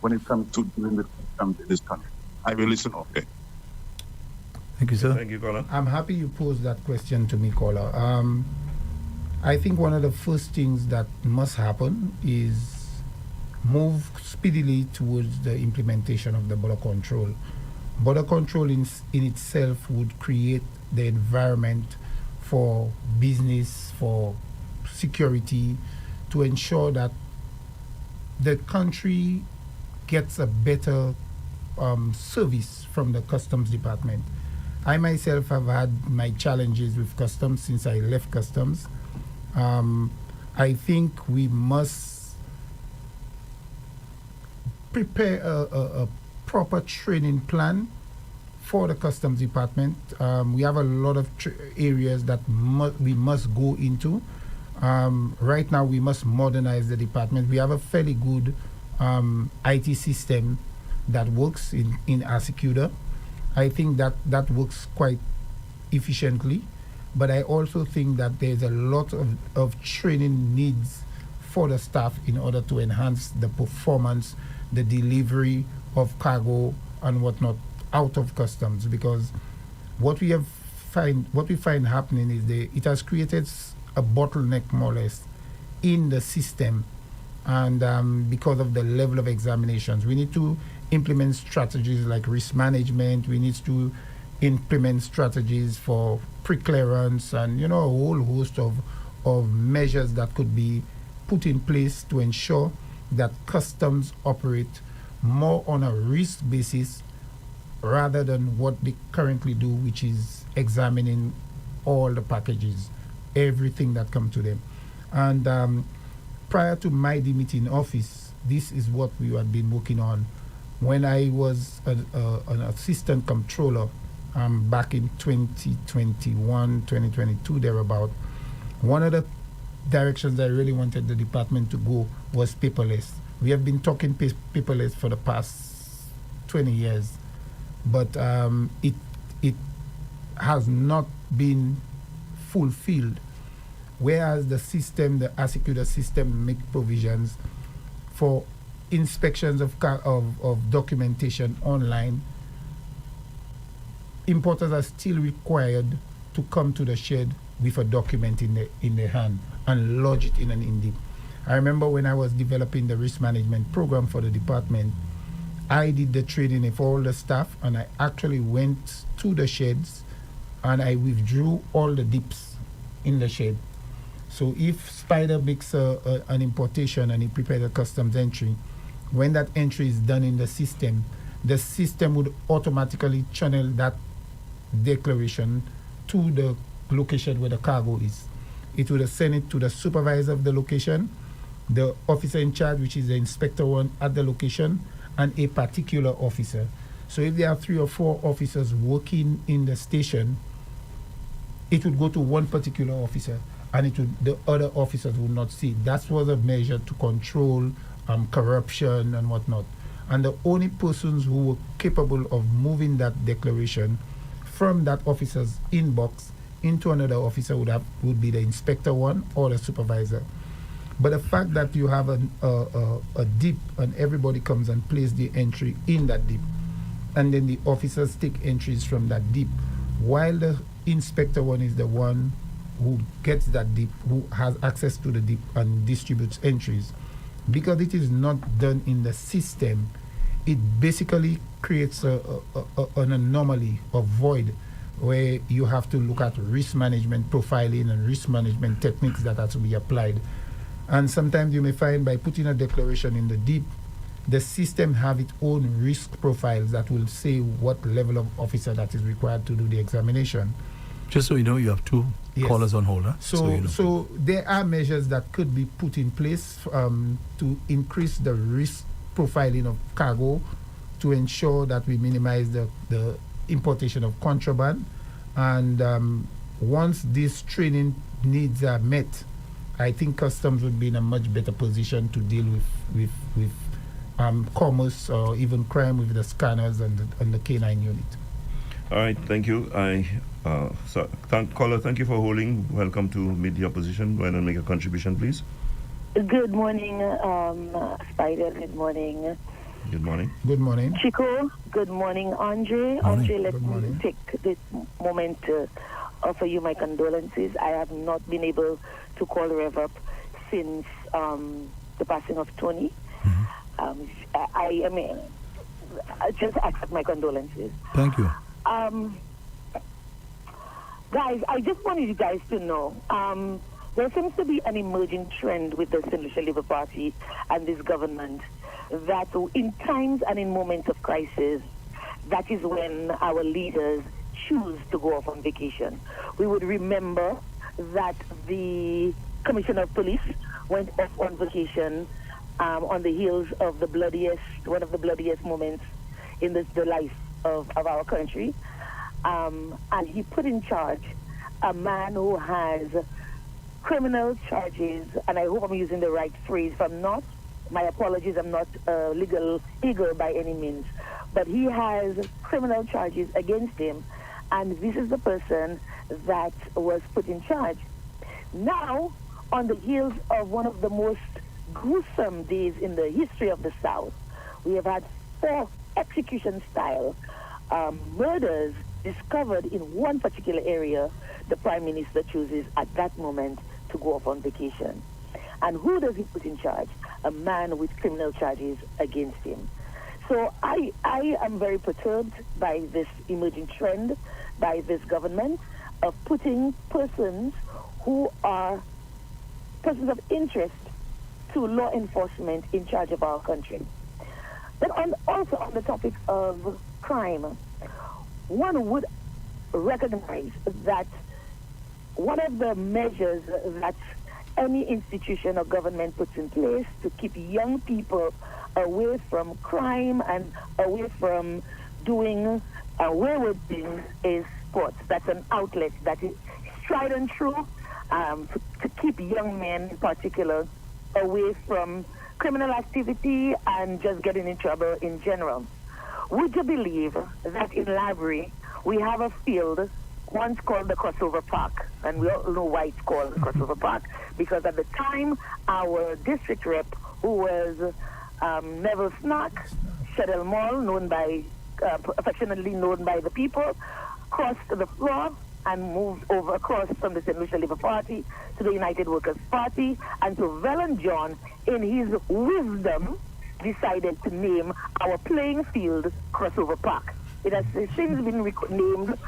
when it comes to dealing with customs in this country? I will listen. Okay. Thank you, sir. Thank you, caller. I'm happy you posed that question to me, caller. I think one of the first things that must happen is move speedily towards the implementation of the border control. Border control in itself would create the environment for business, for security, to ensure that the country gets a better service from the customs department. I myself have had my challenges with customs since I left customs. I think we must prepare a proper training plan for the customs department. We have a lot of areas that we must go into. Right now, we must modernize the department. We have a fairly good IT system that works in Asecuda. I think that works quite efficiently, but I also think that there's a lot of training needs for the staff in order to enhance the performance, the delivery of cargo and whatnot out of customs, because what we find happening is it has created a bottleneck more or less in the system, and because of the level of examinations, we need to implement strategies like risk management. We need to implement strategies for pre-clearance and a whole host of measures that could be put in place to ensure that customs operate more on a risk basis rather than what they currently do, which is examining all the packages, everything that comes to them. And prior to my demit in office, this is what we had been working on. When I was an assistant controller back in 2021, 2022, thereabout, one of the directions I really wanted the department to go was paperless. We have been talking paperless for the past 20 years, but it has not been fulfilled. Whereas the Asecuda system make provisions for inspections of documentation online, importers are still required to come to the shed with a document in their hand and lodge it in an INDIP. I remember when I was developing the risk management program for the department, I did the training for all the staff, and I actually went to the sheds and I withdrew all the dips in the shed. So if Spider makes an importation and he prepares a customs entry, when that entry is done in the system would automatically channel that declaration to the location where the cargo is. It would send it to the supervisor of the location, the officer in charge, which is the inspector one at the location, and a particular officer. So if there are 3 or 4 officers working in the station, it would go to one particular officer, and the other officers would not see. That was a measure to control corruption and whatnot. And the only persons who were capable of moving that declaration from that officer's inbox into another officer would be the inspector one or the supervisor. But the fact that you have a dip and everybody comes and places the entry in that dip, and then the officers take entries from that dip, while the inspector one is the one who gets that dip, who has access to the dip and distributes entries. Because it is not done in the system, it basically creates an anomaly, a void, where you have to look at risk management profiling and risk management techniques that are to be applied. And sometimes you may find by putting a declaration in the deep, the system have its own risk profiles that will say what level of officer that is required to do the examination. Just so you know, you have two callers on hold. Huh? So there are measures that could be put in place to increase the risk profiling of cargo to ensure that we minimize the importation of contraband. And once these training needs are met, I think customs would be in a much better position to deal with commerce or even crime with the scanners and the K9 unit. All right, thank you. Caller, thank you for holding. Welcome to Meet the Opposition. Go ahead and make a contribution, please. Good morning, Spider. Good morning. Good morning. Good morning. Chico. Good morning, Andre. Andre, let me take this moment to offer you my condolences. I have not been able to call Rev-Up since the passing of Tony. I mean, I just accept my condolences. Thank you. Guys, I just wanted you guys to know, there seems to be an emerging trend with the St. Lucia Labour Party and this government that in times and in moments of crisis, that is when our leaders choose to go off on vacation. We would remember that the Commissioner of Police went off on vacation on the heels of one of the bloodiest moments in the life of our country. And he put in charge a man who has criminal charges, and I hope I'm using the right phrase. If I'm not, my apologies, I'm not legal eager by any means. But he has criminal charges against him, and this is the person that was put in charge. Now, on the heels of one of the most gruesome days in the history of the South, we have had 4 execution-style murders discovered in one particular area. The Prime Minister chooses at that moment to go off on vacation. And who does he put in charge? A man with criminal charges against him. So I am very perturbed by this emerging trend by this government of putting persons who are persons of interest to law enforcement in charge of our country. But also on the topic of crime, one would recognize that one of the measures that any institution or government puts in place to keep young people away from crime and away from doing wayward things is sports. That's an outlet that is tried and true to keep young men in particular away from criminal activity and just getting in trouble in general. Would you believe that in Library we have a field once called the Crossover Park, and we all know why it's called the Crossover Park, because at the time our district rep, who was Neville Snack, Shadell Mall, affectionately known by the people, crossed the floor and moved over across from the St. Lucia Labour Party to the United Workers' Party, and so Vellon John, in his wisdom, decided to name our playing field Crossover Park. It has since been named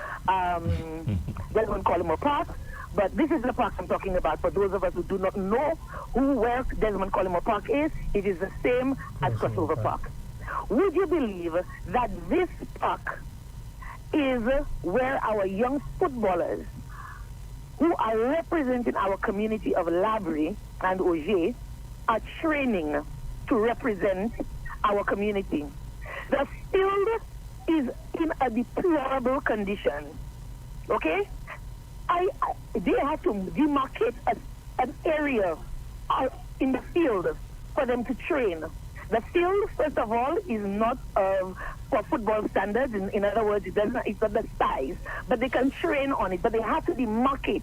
Desmond Collymore Park, but this is the park I'm talking about. For those of us who do not know where Desmond Collymore Park is, it is the same as Crossover Park. Would you believe that this park is where our young footballers who are representing our community of Labrie and Auger are training to represent our community? The field is in a deplorable condition. Okay? They have to demarcate an area in the field for them to train. The field, first of all, is not for football standards. In other words, it's not the size, but they can train on it. But they have to demarcate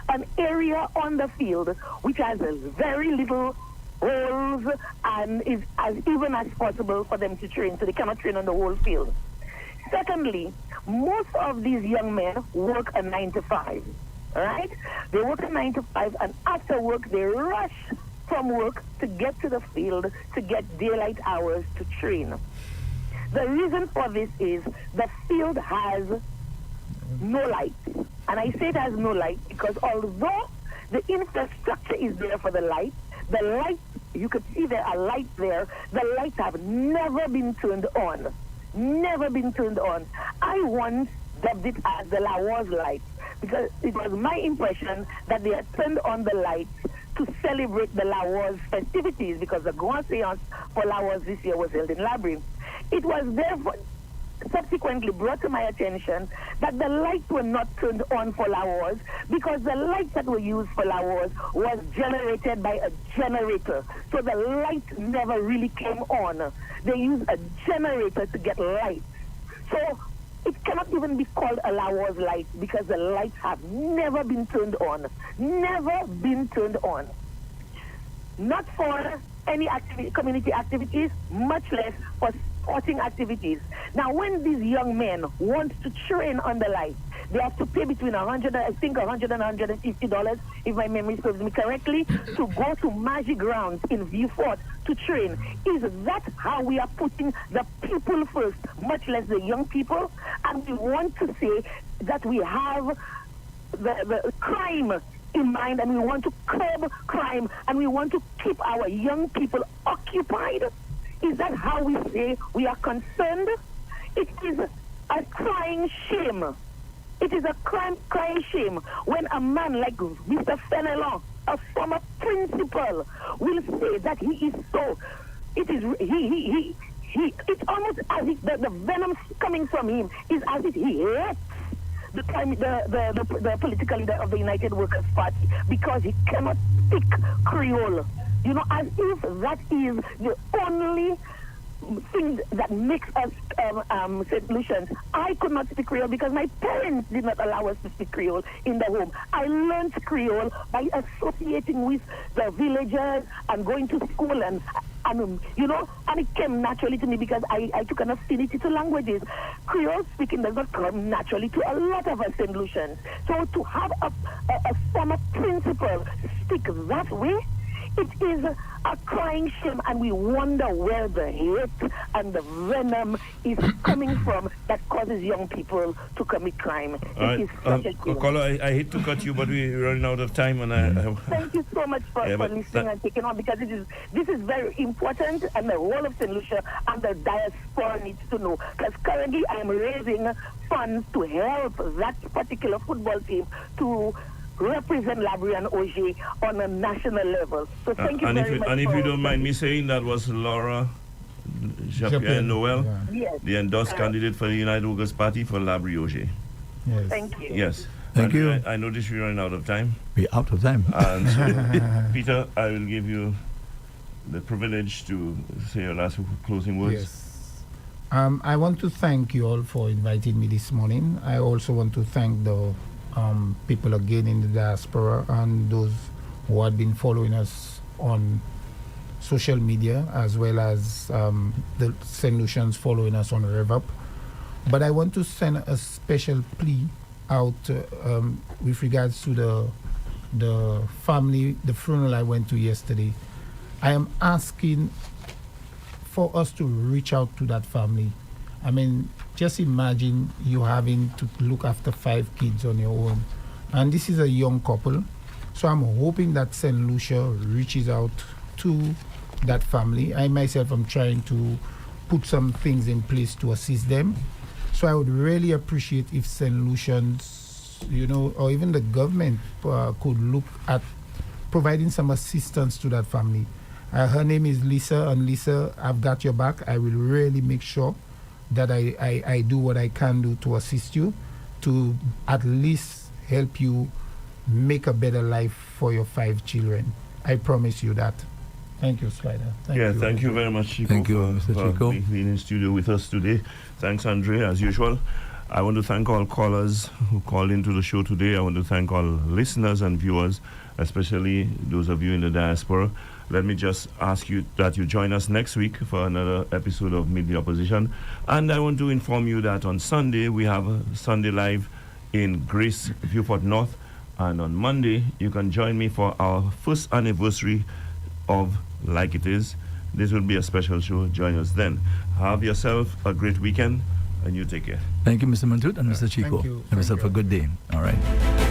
an area on the field which has very little holes and is as even as possible for them to train, so they cannot train on the whole field. Secondly, most of these young men work a 9 to 5, right? They work a 9 to 5, and after work, they rush from work to get to the field to get daylight hours to train. The reason for this is the field has no light. And I say it has no light because although the infrastructure is there for the light, you could see there are lights there, the lights have never been turned on. Never been turned on. I once dubbed it as the Lawas light because it was my impression that they had turned on the lights to celebrate the Lawas festivities because the grand séance for Lawas this year was held in Labrie. It was therefore subsequently brought to my attention that the lights were not turned on for Lawas because the lights that were used for Lawas was generated by a generator. So the light never really came on. They used a generator to get light. So it cannot even be called a Lawas light because the lights have never been turned on. Never been turned on. Not for any community activities, much less for sporting activities. Now, when these young men want to train on the light, they have to pay between $100 and $150, if my memory serves me correctly, to go to Magic Grounds in Vieux-Fort to train. Is that how we are putting the people first, much less the young people? And we want to say that we have the crime in mind and we want to curb crime and we want to keep our young people occupied? Is that how we say we are concerned? It is a crying shame. It is a crying shame when a man like Mr. Fenelon, a former principal, will say that he is so. It is it's almost as if the venom coming from him is as if he hates the political leader of the United Workers' Party because he cannot speak Creole. You know, as if that is the only thing that makes us St. Lucians. I could not speak Creole because my parents did not allow us to speak Creole in the home. I learned Creole by associating with the villagers and going to school and you know, and it came naturally to me because I took an affinity to languages. Creole speaking does not come naturally to a lot of us St. Lucians. So to have a former principal speak that way, it is a crying shame, and we wonder where the hate and the venom is coming from that causes young people to commit crime. It is such a shame. Caller, I hate to cut you, but we're running out of time, and Thank you so much for listening and taking on, because this is very important, and the whole of St. Lucia and the diaspora needs to know. Because currently I am raising funds to help that particular football team to represent Labrie and Auger on a national level. So thank you very much. And if you don't mind me saying, that was Laura Japien Noel, yes, the endorsed candidate for the United Workers' Party for Labrie Auger. Yes. Thank you. Yes. Thank you. I notice we're running out of time. We're out of time. And so, Peter, I will give you the privilege to say your last closing words. Yes. I want to thank you all for inviting me this morning. I also want to thank the people again in the diaspora and those who have been following us on social media, as well as the St. Lucians following us on Rev-Up. But I want to send a special plea out with regards to the family, the funeral I went to yesterday. I am asking for us to reach out to that family. I mean, just imagine you having to look after 5 kids on your own. And this is a young couple. So I'm hoping that St. Lucia reaches out to that family. I myself am trying to put some things in place to assist them. So I would really appreciate if St. Lucians, you know, or even the government could look at providing some assistance to that family. Her name is Lisa, and Lisa, I've got your back. I will really make sure that I do what I can do to assist you, to at least help you make a better life for your 5 children. I promise you that. Thank you, Spider. Thank you very much, Chico. Thank you, Mr. Chico. For being in studio with us today. Thanks, Andre, as usual. I want to thank all callers who called into the show today. I want to thank all listeners and viewers, especially those of you in the diaspora. Let me just ask you that you join us next week for another episode of Meet the Opposition. And I want to inform you that on Sunday, we have a Sunday Live in Grace, Vieux-Fort North. And on Monday, you can join me for our first anniversary of Like It Is. This will be a special show. Join us then. Have yourself a great weekend. And you take care. Thank you, Mr. Mantut and Mr. Chico. Thank you. Have yourself a good day. All right.